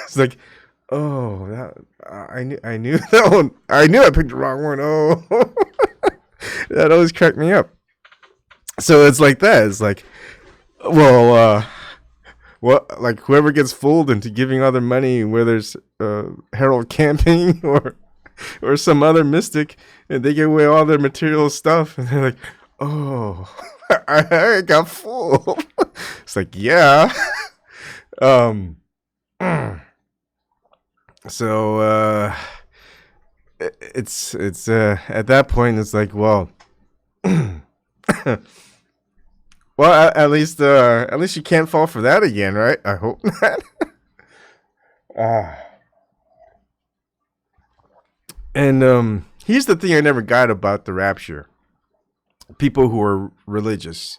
It's like, oh, that I knew that one. I knew I picked the wrong one. Oh, that always cracked me up. So it's like that. It's like, well, like whoever gets fooled into giving all their money, whether it's Harold Camping or some other mystic, and they give away all their material stuff, and they're like, oh, I got fooled. It's like, yeah. So it's at that point it's like, well, well, at least you can't fall for that again, right? I hope not. And here's the thing I never got about the rapture. People who are religious.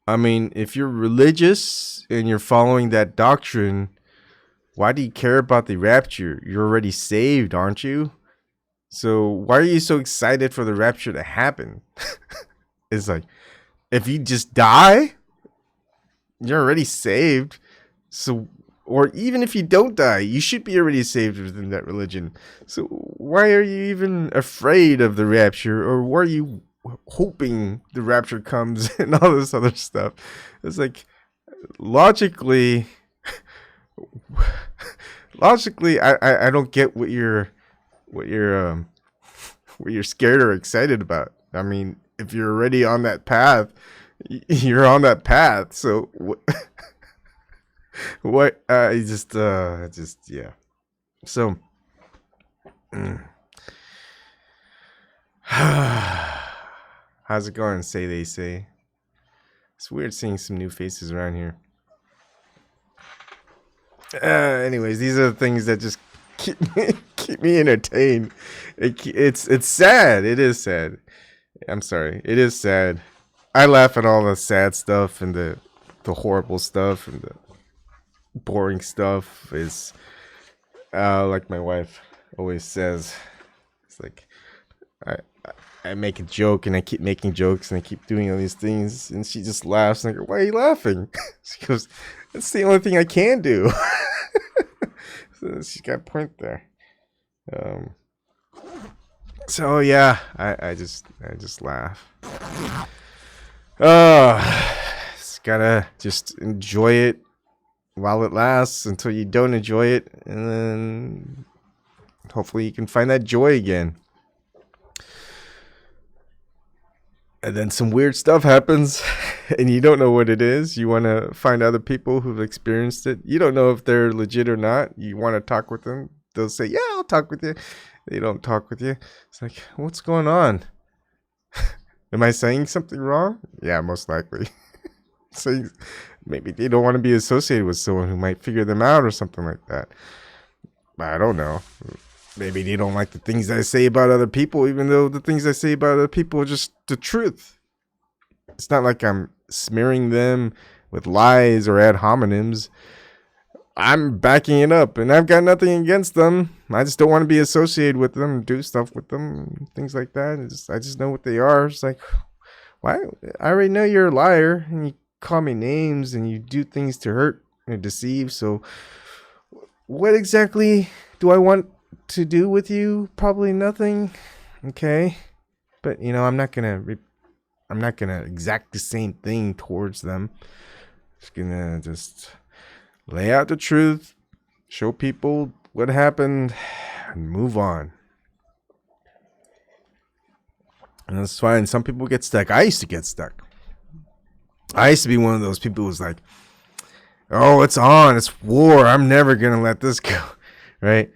I mean, if you're religious and you're following that doctrine, why do you care about the rapture? You're already saved, aren't you? So why are you so excited for the rapture to happen? It's like, if you just die, you're already saved. So, or even if you don't die, you should be already saved within that religion. So why are you even afraid of the rapture? Or why are you hoping the rapture comes and all this other stuff? It's like, logically, I don't get what you're scared or excited about. I mean, if you're already on that path, you're on that path. So what? Just yeah. So how's it going? They say. It's weird seeing some new faces around here. Anyways, these are the things that just keep me entertained. It's sad. It is sad. I'm sorry. It is sad. I laugh at all the sad stuff and the horrible stuff and the boring stuff. Is like my wife always says. It's like I make a joke and I keep making jokes and I keep doing all these things and she just laughs and I go, "Why are you laughing?" She goes, "That's the only thing I can do." So she's got a point there. So yeah, I just laugh. Just gotta just enjoy it while it lasts until you don't enjoy it, and then hopefully you can find that joy again. And then some weird stuff happens and you don't know what it is. You want to find other people who've experienced it. You don't know if they're legit or not. You want to talk with them. They'll say, "Yeah, I'll talk with you." They don't talk with you. It's like, what's going on? Am I saying something wrong? Yeah, most likely. So maybe they don't want to be associated with someone who might figure them out or something like that. I don't know. Maybe they don't like the things I say about other people, even though the things I say about other people are just the truth. It's not like I'm smearing them with lies or ad hominems. I'm backing it up, and I've got nothing against them. I just don't want to be associated with them, do stuff with them, things like that. I just know what they are. It's like, why? I already know you're a liar, and you call me names, and you do things to hurt and deceive. So what exactly do I want to do with you? Probably nothing. Okay, but I'm not gonna exact the same thing towards them. Just gonna lay out the truth, show people what happened, and move on. And that's fine. Some people get stuck. I used to get stuck. I used to be one of those people who's like, "Oh, it's on. It's war. I'm never gonna let this go." Right?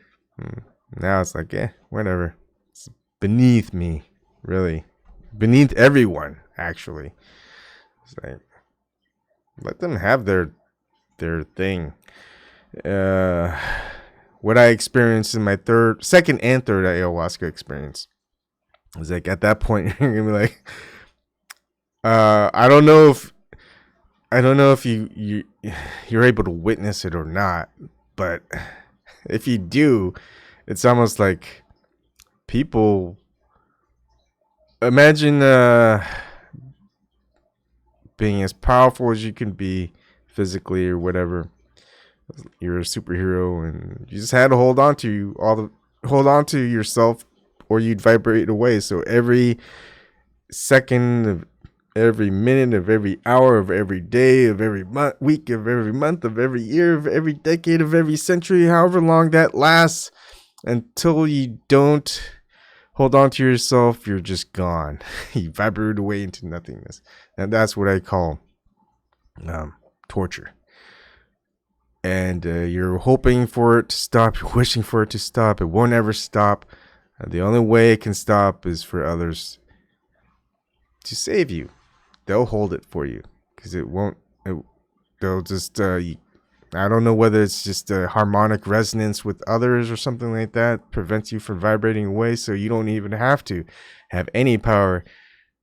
Now it's like, whatever. It's beneath me, really. Beneath everyone, actually. It's like, let them have their thing. What I experienced in my second and third ayahuasca experience was like, at that point, you're gonna be like, I don't know if I don't know if you're able to witness it or not, but if you do, it's almost like people imagine being as powerful as you can be physically or whatever. You're a superhero and you just had to hold on to yourself or you'd vibrate away. So every second of every minute of every hour of every day of every week of every month of every year of every decade of every century, however long that lasts, until you don't hold on to yourself, you're just gone. You vibrate away into nothingness. And that's what I call torture. And you're hoping for it to stop, you're wishing for it to stop. It won't ever stop. The only way it can stop is for others to save you. They'll hold it for you because they'll just I don't know whether it's just a harmonic resonance with others or something like that prevents you from vibrating away, so you don't even have to have any power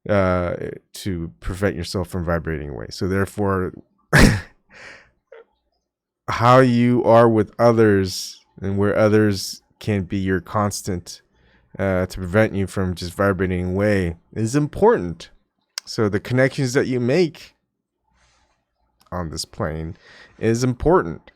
to prevent yourself from vibrating away. So therefore how you are with others and where others can be your constant to prevent you from just vibrating away is important. So the connections that you make on this plane is important.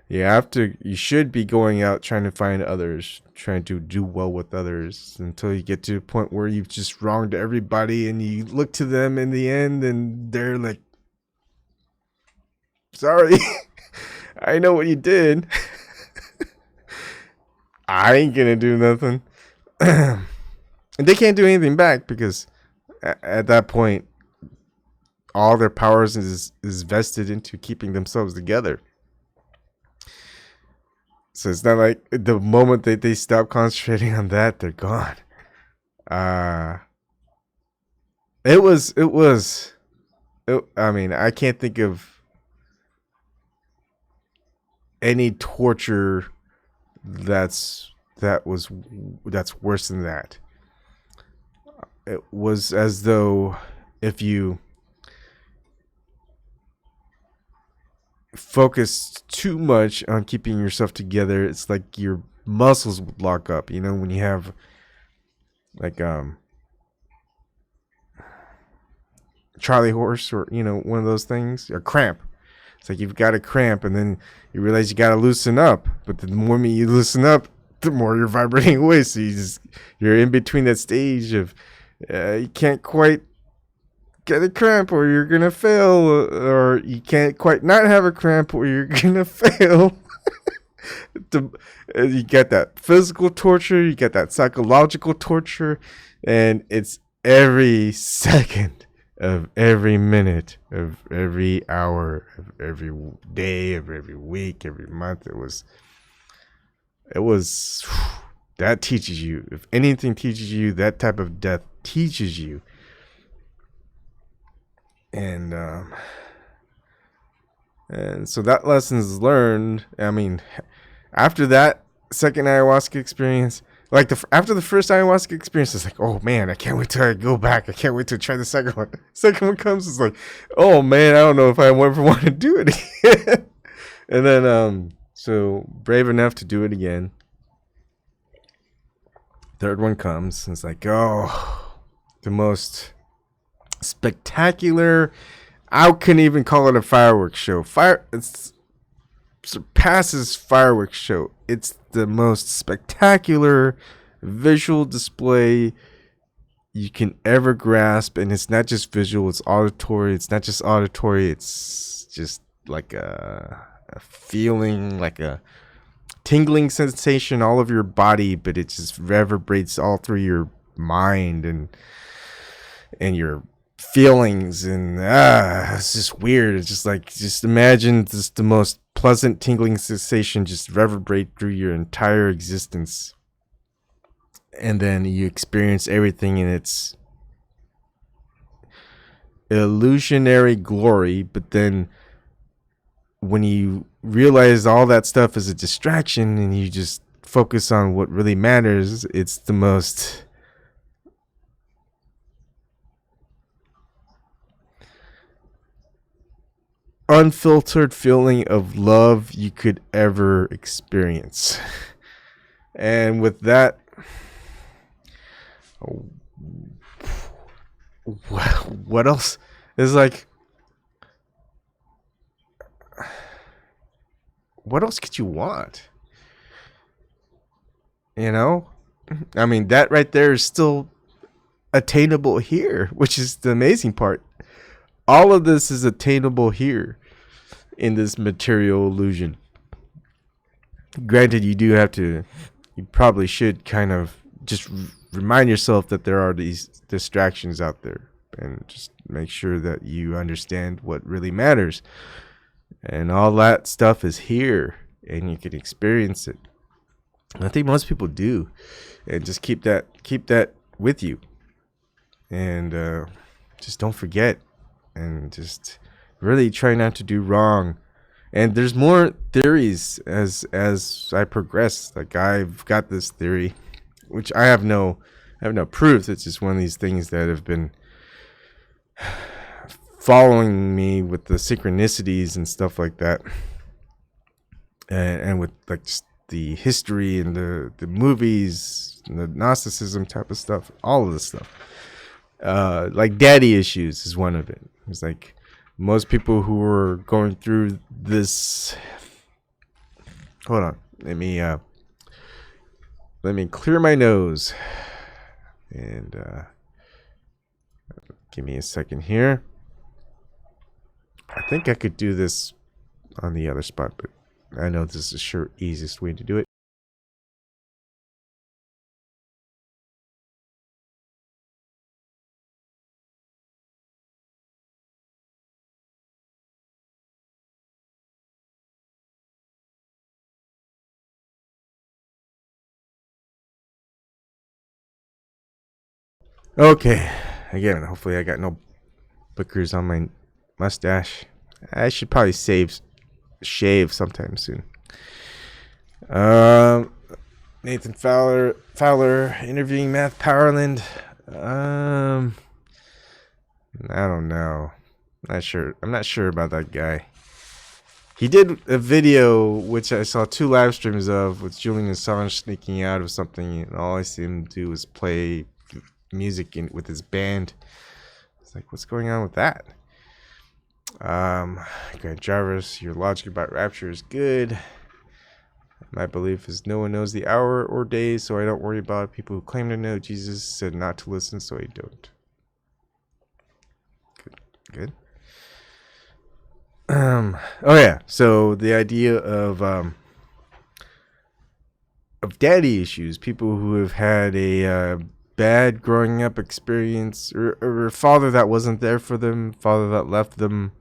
You should be going out trying to find others, trying to do well with others until you get to a point where you've just wronged everybody and you look to them in the end and they're like, sorry, I know what you did. I ain't gonna do nothing. And they can't do anything back because at that point, all their powers is vested into keeping themselves together. So it's not like the moment that they stop concentrating on that, they're gone. I mean, I can't think of any torture that's worse than that. It was as though if you focus too much on keeping yourself together, it's like your muscles would lock up. You know, when you have like Charlie horse or one of those things, a cramp. It's like you've got a cramp and then you realize you got to loosen up, but the more you loosen up, the more you're vibrating away. So you're in between that stage of you can't quite get a cramp or you're gonna fail, or you can't quite not have a cramp or you're gonna fail. You get that physical torture, you get that psychological torture, and it's every second of every minute of every hour of every day of every week, every month. It was that teaches you. If anything teaches you, that type of death teaches you. And so that lesson is learned. I mean, after that second ayahuasca experience, like after the first ayahuasca experience, it's like, oh man, I can't wait till I go back. I can't wait to try the second one. Second one comes, it's like, oh man, I don't know if I ever want to do it again. And then so brave enough to do it again. Third one comes, and it's like, oh, the most spectacular. I couldn't even call it a fireworks show. It surpasses fireworks show. It's the most spectacular visual display you can ever grasp, and it's not just visual, it's auditory. It's not just auditory, it's just like a feeling, like a tingling sensation all over your body, but it just reverberates all through your mind and your feelings, and it's just weird. It's just like, just imagine just the most pleasant tingling sensation just reverberate through your entire existence, and then you experience everything in its illusionary glory. But then when you realize all that stuff is a distraction and you just focus on what really matters, it's the most unfiltered feeling of love you could ever experience. And with that, what else is like? What else could you want? You know, I mean, that right there is still attainable here, which is the amazing part. All of this is attainable here in this material illusion. Granted, you probably should kind of just remind yourself that there are these distractions out there, and just make sure that you understand what really matters. And all that stuff is here, and you can experience it. I think most people do, and just keep that with you, and just don't forget, and just really try not to do wrong. And there's more theories as I progress. Like, I've got this theory, which I have no proof. It's just one of these things that have been following me with the synchronicities and stuff like that, and with like just the history and the movies and the Gnosticism type of stuff, all of this stuff. Like daddy issues is one of it. It's like most people who are going through this. Hold on, let me clear my nose, and give me a second here. I think I could do this on the other spot, but I know this is the sure easiest way to do it. Okay, again, hopefully I got no bookers on my mustache. I should probably shave sometime soon. Nathan Fowler interviewing Matt Powerland. I don't know. I'm not sure about that guy. He did a video which I saw 2 live streams of, with Julian Assange sneaking out of something, and all I see him do is play music with his band. It's like, what's going on with that? Grant Jarvis, your logic about Rapture is good. My belief is no one knows the hour or day, so I don't worry about it. People who claim to know Jesus said not to listen, so I don't. Good. Oh yeah, so the idea of daddy issues, people who have had a bad growing up experience, or a father that wasn't there for them, father that left them.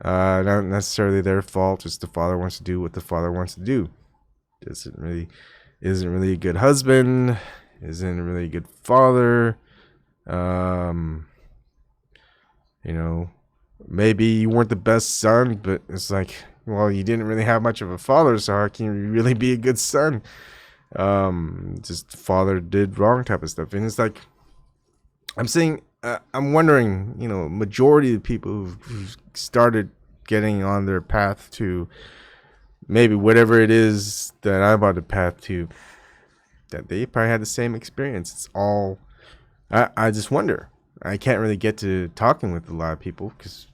Not necessarily their fault, just the father wants to do what the father wants to do. Isn't really a good husband, isn't a really good father. You know, maybe you weren't the best son, but it's like, well, you didn't really have much of a father, so how can you really be a good son? Just father did wrong type of stuff. And it's like, I'm wondering, you know, majority of the people who started getting on their path to maybe whatever it is that I'm on the path to, that they probably had the same experience. It's all, I just wonder. I can't really get to talking with a lot of people because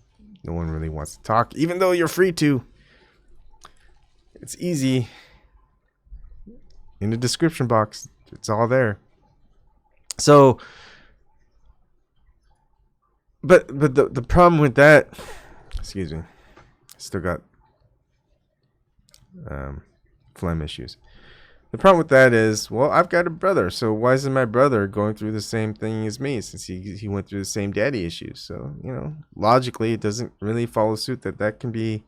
no one really wants to talk, even though you're free to. It's easy. In the description box, it's all there. So, but the problem with that, excuse me, still got phlegm issues. The problem with that is, well, I've got a brother, so why isn't my brother going through the same thing as me, since he went through the same daddy issues? So, you know, logically, it doesn't really follow suit that can be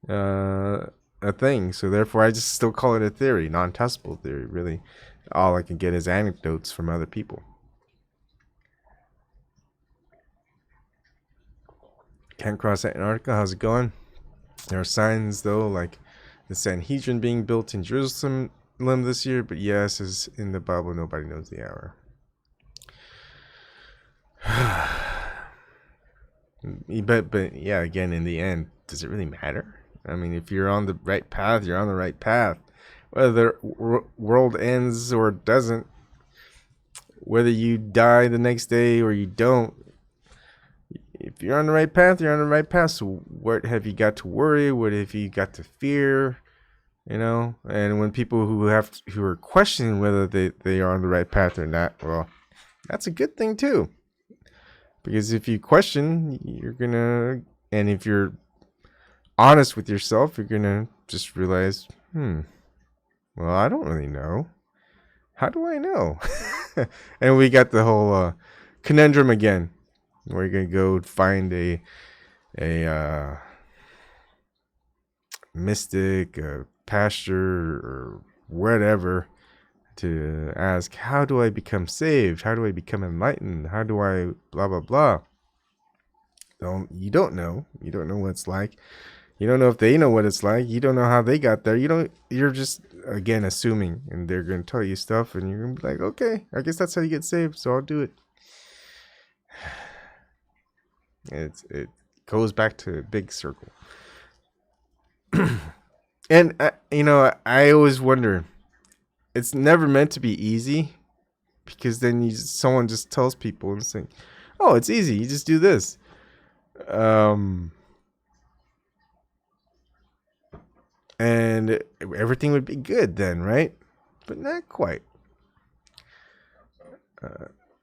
a thing. So therefore, I just still call it a theory, non-testable theory. Really, all I can get is anecdotes from other people. Can't cross Antarctica. How's it going? There are signs, though, like the Sanhedrin being built in Jerusalem this year, but yes, as in the Bible, nobody knows the hour. But yeah, again, in the end, does it really matter? I mean, if you're on the right path, you're on the right path. Whether the world ends or doesn't, whether you die the next day or you don't, if you're on the right path, you're on the right path. So what have you got to worry? What have you got to fear? You know, and when people who are questioning whether they are on the right path or not, well, that's a good thing too. Because if you question, you're gonna, and if you're honest with yourself, you're gonna just realize, well, I don't really know. How do I know? And we got the whole conundrum again. We're gonna go find a mystic, a pastor, or whatever, to ask, how do I become saved? How do I become enlightened? How do I blah blah blah? You don't know. You don't know what it's like. You don't know if they know what it's like. You don't know how they got there. You're just, again, assuming, and they're going to tell you stuff, and you're going to be like, okay, I guess that's how you get saved, so I'll do it. It goes back to a big circle. And I always wonder, it's never meant to be easy, because then someone just tells people and saying, oh, it's easy, you just do this. And everything would be good then, right? But not quite.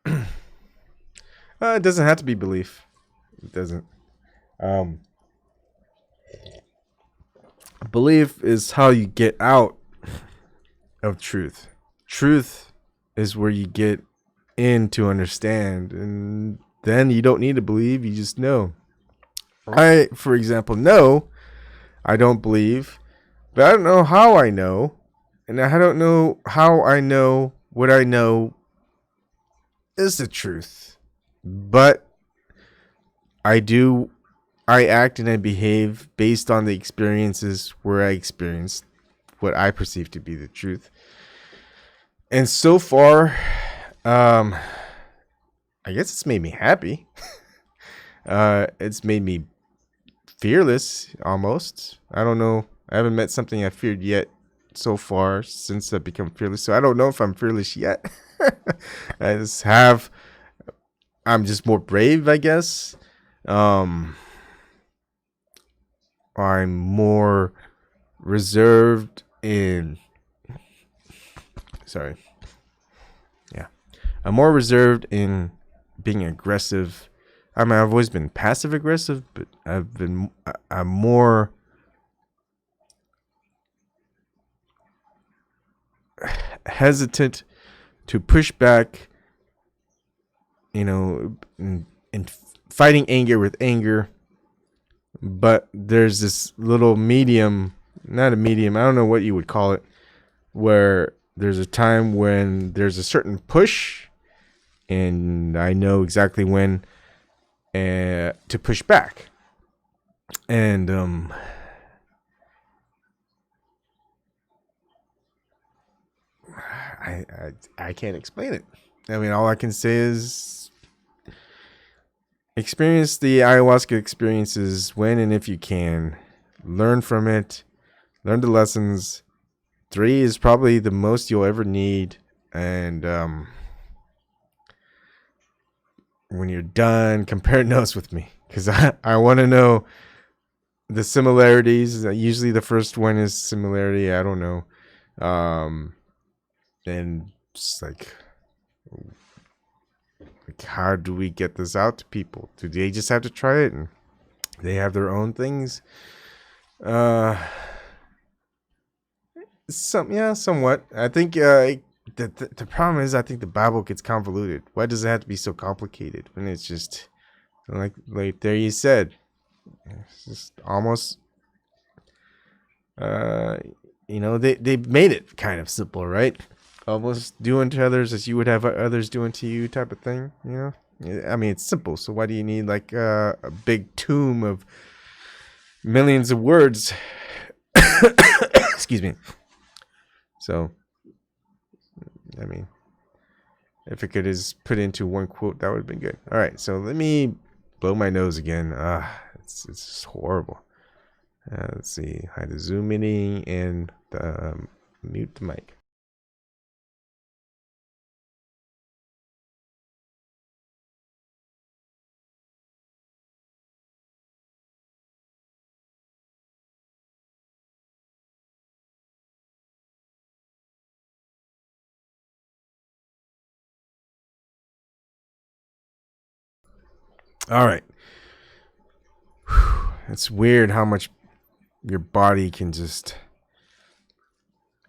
It doesn't have to be belief. It doesn't. Belief is how you get out of truth. Truth is where you get in to understand, and then you don't need to believe, you just know. I, for example, know I don't believe, but I don't know how I know, and I don't know how I know what I know is the truth. But I act and I behave based on the experiences where I experienced what I perceive to be the truth. And so far, I guess it's made me happy. It's made me fearless, almost. I don't know. I haven't met something I feared yet so far since I've become fearless. So I don't know if I'm fearless yet. I'm just more brave, I guess. I'm more reserved in... Sorry. Yeah. I'm more reserved in being aggressive. I mean, I've always been passive aggressive, but I'm more hesitant to push back, and fighting anger with anger. But there's this little medium, not a medium, I don't know what you would call it, where there's a time when there's a certain push, and I know exactly when to push back. And I can't explain it. I mean, all I can say is experience the ayahuasca experiences when and if you can. Learn from it. Learn the lessons. 3 is probably the most you'll ever need. And when you're done, compare notes with me, because I want to know the similarities. Usually the first one is similarity. I don't know. And just like, how do we get this out to people? Do they just have to try it and they have their own things? Somewhat. I think the problem is, I think the Bible gets convoluted. Why does it have to be so complicated when it's just like there you said, it's just almost they made it kind of simple, right? Almost do unto others as you would have others do unto you, type of thing. I mean, it's simple. So why do you need like a big tomb of millions of words? Excuse me. So, I mean, if it could is put into one quote, that would have been good. All right, so let me blow my nose again. It's just horrible. Let's see. Hide the Zoom meeting and mute the mic. All right. It's weird how much your body can just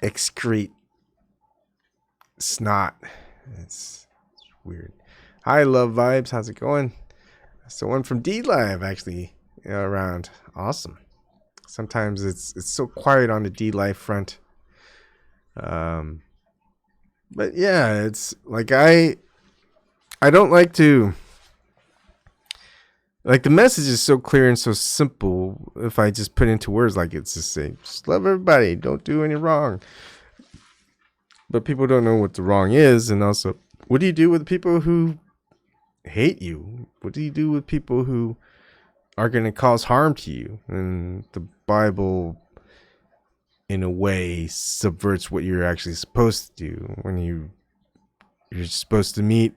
excrete snot. It's weird. Hi, Love Vibes. How's it going? Someone from D Live actually around. Awesome. Sometimes it's so quiet on the D Live front. But yeah, it's like I don't like to. Like, the message is so clear and so simple. If I just put into words, like, it's just say, just love everybody, don't do any wrong. But people don't know what the wrong is. And also, what do you do with people who hate you? What do you do with people who are going to cause harm to you? And the Bible, in a way, subverts what you're actually supposed to do when you're supposed to meet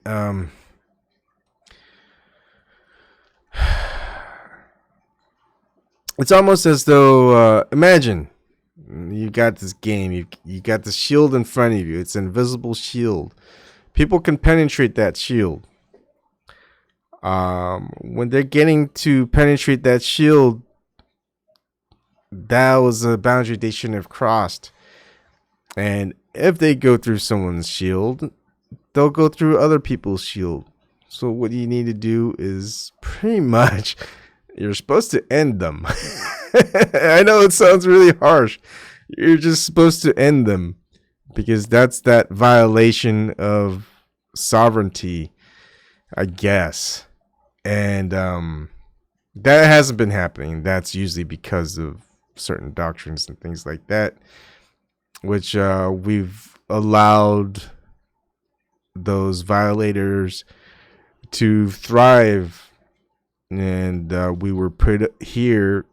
it's almost as though imagine you got this game, you got the shield in front of you. It's an invisible shield. People can penetrate that shield. When they're getting to penetrate that shield, that was a boundary they shouldn't have crossed. And if they go through someone's shield, they'll go through other people's shield. So what you need to do is pretty much, you're supposed to end them. I know it sounds really harsh. You're just supposed to end them, because that's that violation of sovereignty, I guess. And that hasn't been happening. That's usually because of certain doctrines and things like that, which we've allowed those violators to thrive. And we were put here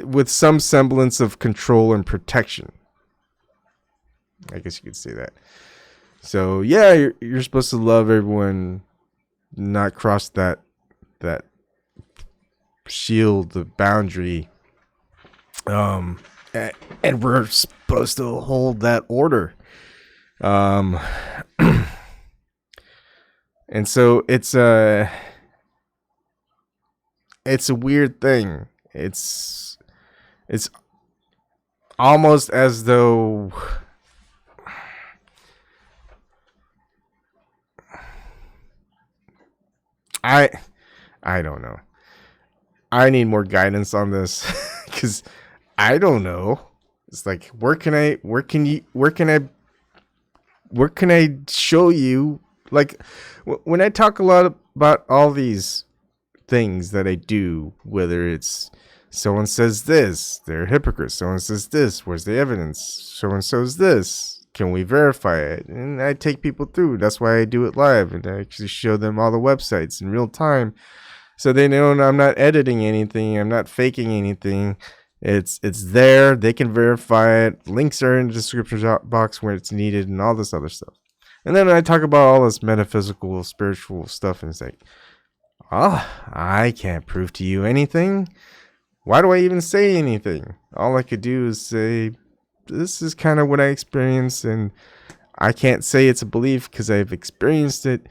with some semblance of control and protection. I guess you could say that. So yeah, you're supposed to love everyone, not cross that shield, the boundary. And we're supposed to hold that order. And so it's a weird thing. It's almost as though I don't know. I need more guidance on this because I don't know. It's like, where can I show you? Like, when I talk a lot about all these things that I do, whether it's someone says this, they're hypocrites. Someone says this, where's the evidence? Someone says this, can we verify it? And I take people through. That's why I do it live, and I actually show them all the websites in real time, so they know I'm not editing anything, I'm not faking anything. It's there. They can verify it. Links are in the description box where it's needed, and all this other stuff. And then I talk about all this metaphysical, spiritual stuff, and it's like, I can't prove to you anything. Why do I even say anything? All I could do is say, this is kind of what I experienced, and I can't say it's a belief because I've experienced it.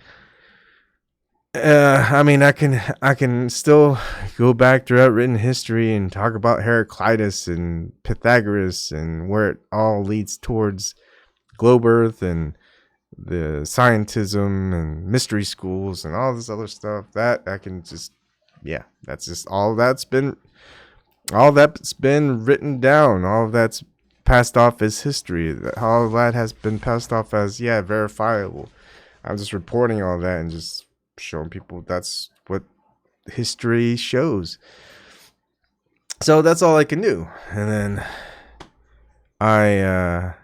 I mean, I can still go back throughout written history and talk about Heraclitus and Pythagoras and where it all leads towards globe earth and the scientism and mystery schools and all this other stuff. That I can just, yeah, that's just all that's been written down. All of that's passed off as history. All of that has been passed off as, yeah, verifiable. I'm just reporting all that and just showing people that's what history shows. So that's all I can do. And then I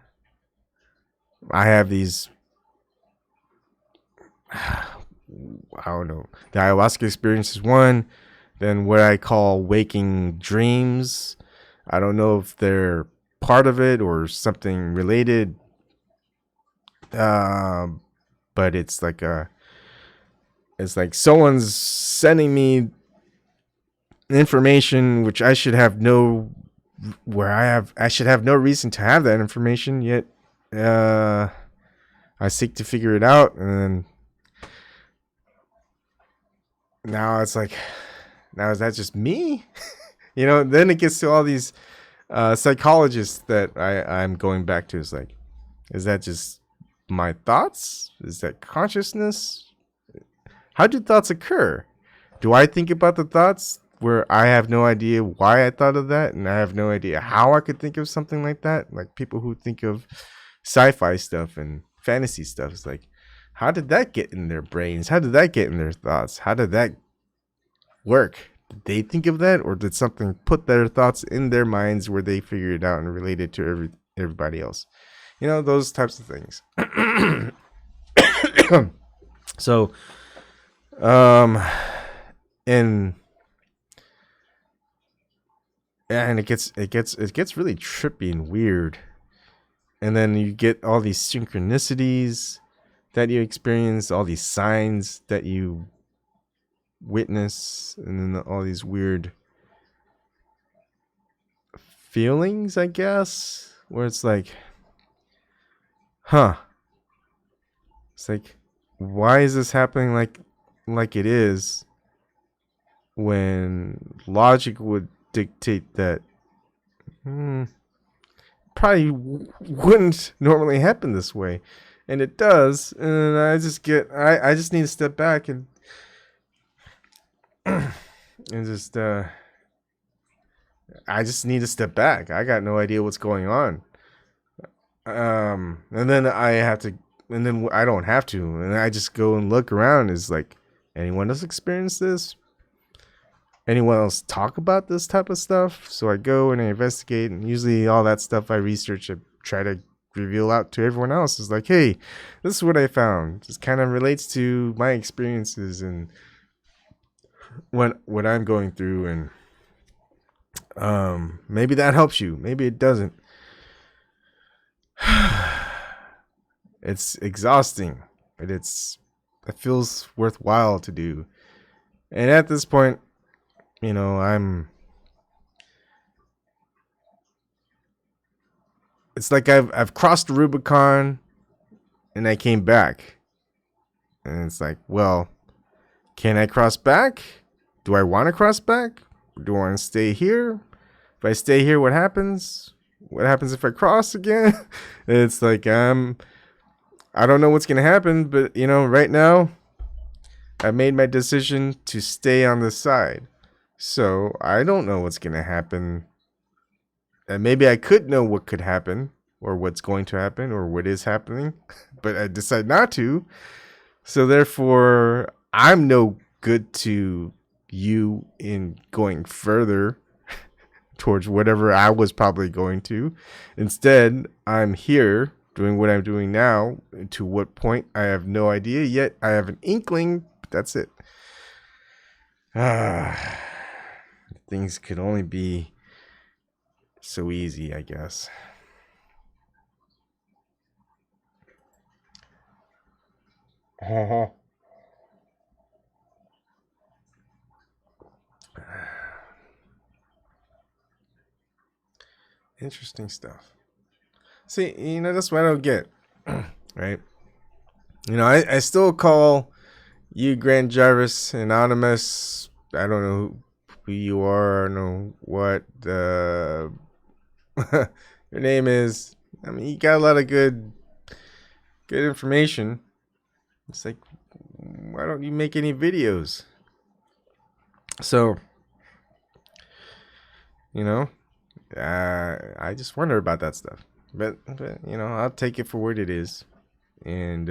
have these I don't know. The ayahuasca experience is one. Then what I call waking dreams. I don't know if they're part of it or something related. But it's like someone's sending me information which I should have no reason to have that information, yet I seek to figure it out, and then now it's like, now is that just me? Then it gets to all these psychologists that I'm going back to. It's like, is that just my thoughts? Is that consciousness? How do thoughts occur? Do I think about the thoughts where I have no idea why I thought of that, and I have no idea how I could think of something like that? Like people who think of sci-fi stuff and fantasy stuff. It's like, how did that get in their brains? How did that get in their thoughts? How did that work? Did they think of that, or did something put their thoughts in their minds where they figured it out and related to everybody else? Those types of things. So, and it gets really trippy and weird. And then you get all these synchronicities that you experience, all these signs that you witness, and then all these weird feelings, I guess, where it's like, it's like, why is this happening like it is, when logic would dictate that probably wouldn't normally happen this way, and it does. And I just need to step back and just I just need to step back. I got no idea what's going on. And then I don't have to, and I just go and look around. Is like, anyone else experience this? Anyone else talk about this type of stuff? So I go and I investigate, and usually all that stuff I research, I try to reveal out to everyone else. It's like, hey, this is what I found. Just kind of relates to my experiences and what I'm going through, and maybe that helps you, maybe it doesn't. It's exhausting, but it feels worthwhile to do. And at this point, it's like I've crossed the Rubicon and I came back. And it's like, well, can I cross back? Do I want to cross back? Do I want to stay here? If I stay here, what happens? What happens if I cross again? It's like, I don't know what's going to happen, but right now I made my decision to stay on this side. So I don't know what's going to happen. And maybe I could know what could happen, or what's going to happen, or what is happening, but I decide not to. So therefore, I'm no good to you in going further towards whatever I was probably going to. Instead, I'm here doing what I'm doing now. To what point, I have no idea yet. I have an inkling, but that's it. Things could only be so easy, I guess. Interesting stuff. See, that's what I don't get. Right? I still call you Grant Jarvis anonymous. I don't know who you are. I don't know what your name is. I mean, you got a lot of good information. It's like, why don't you make any videos? So, I just wonder about that stuff. But I'll take it for what it is, and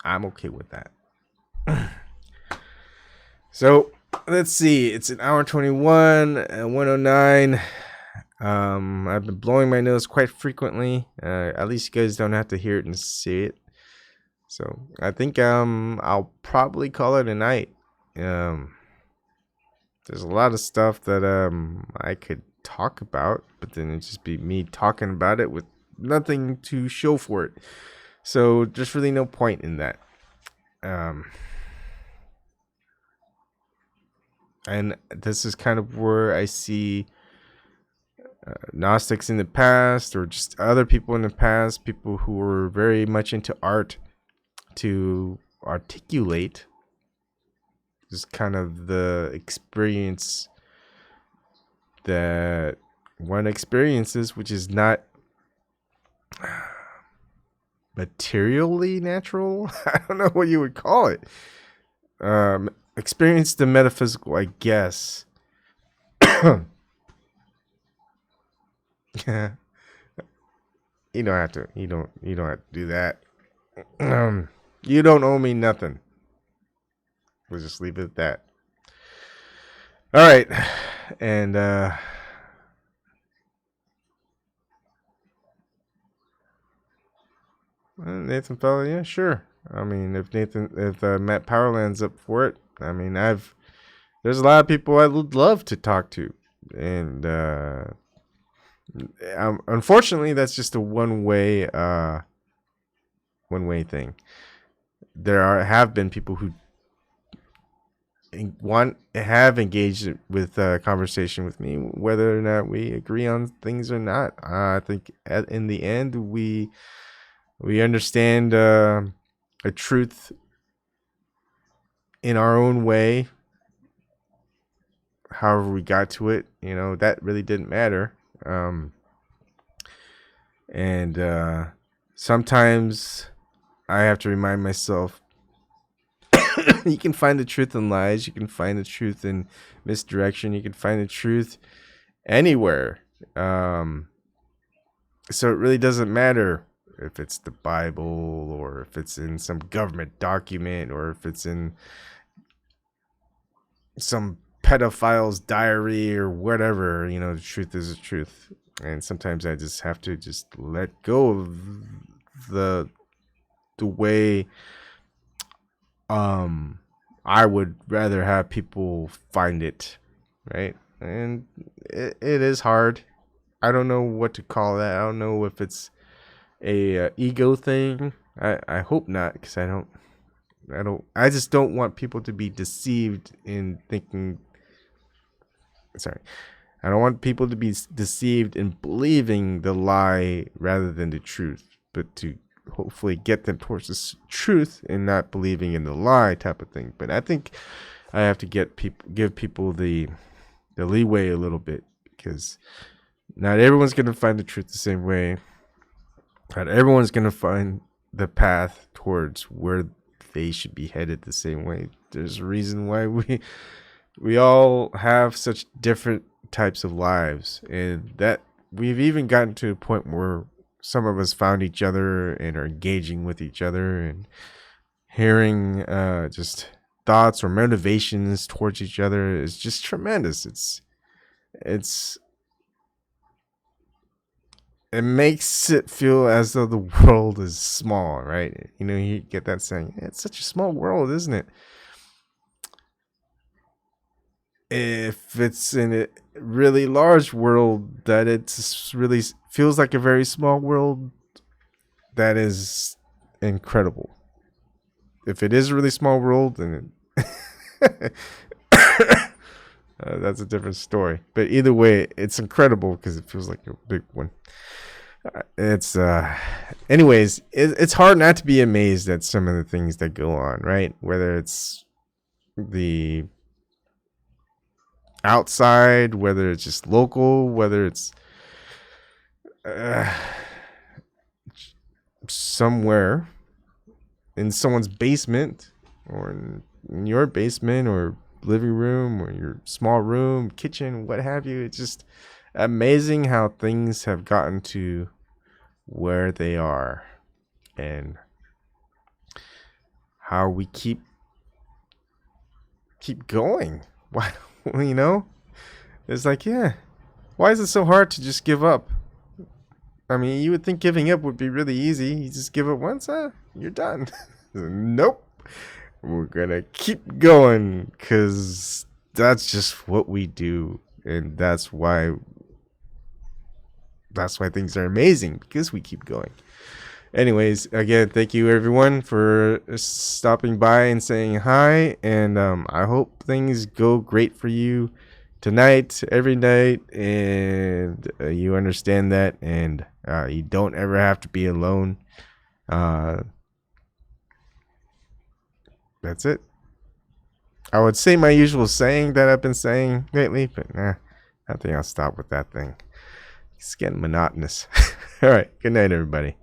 I'm okay with that. So let's see. It's an hour 21, 109. I've been blowing my nose quite frequently. At least you guys don't have to hear it and see it. So I think I'll probably call it a night. There's a lot of stuff that I could talk about, but then it'd just be me talking about it with nothing to show for it. So there's really no point in that. And this is kind of where I see Gnostics in the past, or just other people in the past, people who were very much into art, to articulate just kind of the experience that one experiences, which is not materially natural. I don't know what you would call it. Experience the metaphysical, I guess. Yeah. You don't have to do that. You don't owe me nothing. We'll just leave it at that. All right. And Nathan fella, yeah, sure. I mean, if Matt Powerland's up for it, I mean, there's a lot of people I would love to talk to, and unfortunately, that's just a one way thing. There have been people who have engaged with conversation with me, whether or not we agree on things or not. I think in the end, we understand a truth in our own way. However we got to it, that really didn't matter. And sometimes I have to remind myself, you can find the truth in lies. You can find the truth in misdirection. You can find the truth anywhere. So it really doesn't matter if it's the Bible, or if it's in some government document, or if it's in some pedophile's diary or whatever. The truth is the truth. And sometimes I just have to just let go of the way I would rather have people find it, right? And it is hard. I don't know what to call that. I don't know if it's a ego thing. I hope not, because I just don't want people to be deceived in thinking. Sorry, I don't want people to be deceived in believing the lie rather than the truth, but to hopefully get them towards the truth and not believing in the lie type of thing. But I think I have to give people the leeway a little bit, because not everyone's going to find the truth the same way. Not everyone's going to find the path towards where they should be headed the same way. There's a reason why we all have such different types of lives, and that we've even gotten to a point where some of us found each other and are engaging with each other and hearing just thoughts or motivations towards each other is just tremendous. It makes it feel as though the world is small, right? You get that saying, it's such a small world, isn't it? If it's in a really large world, that it's really feels like a very small world, that is incredible. If it is a really small world, then that's a different story. But either way, it's incredible because it feels like a big one. It's anyways, it's hard not to be amazed at some of the things that go on, right? Whether it's the outside, whether it's just local, whether it's somewhere in someone's basement, or in your basement, or living room, or your small room, kitchen, what have you. It's just amazing how things have gotten to where they are, and how we keep going. Why? It's like, yeah, why is it so hard to just give up? I mean, you would think giving up would be really easy. You just give up once, you're done. Nope. We're gonna keep going because that's just what we do, and that's why things are amazing, because we keep going. Anyways, again, thank you everyone for stopping by and saying hi, and I hope things go great for you tonight, every night, and you understand that, and you don't ever have to be alone. That's it. I would say my usual saying that I've been saying lately, but nah, I think I'll stop with that thing. It's getting monotonous. All right, good night, everybody.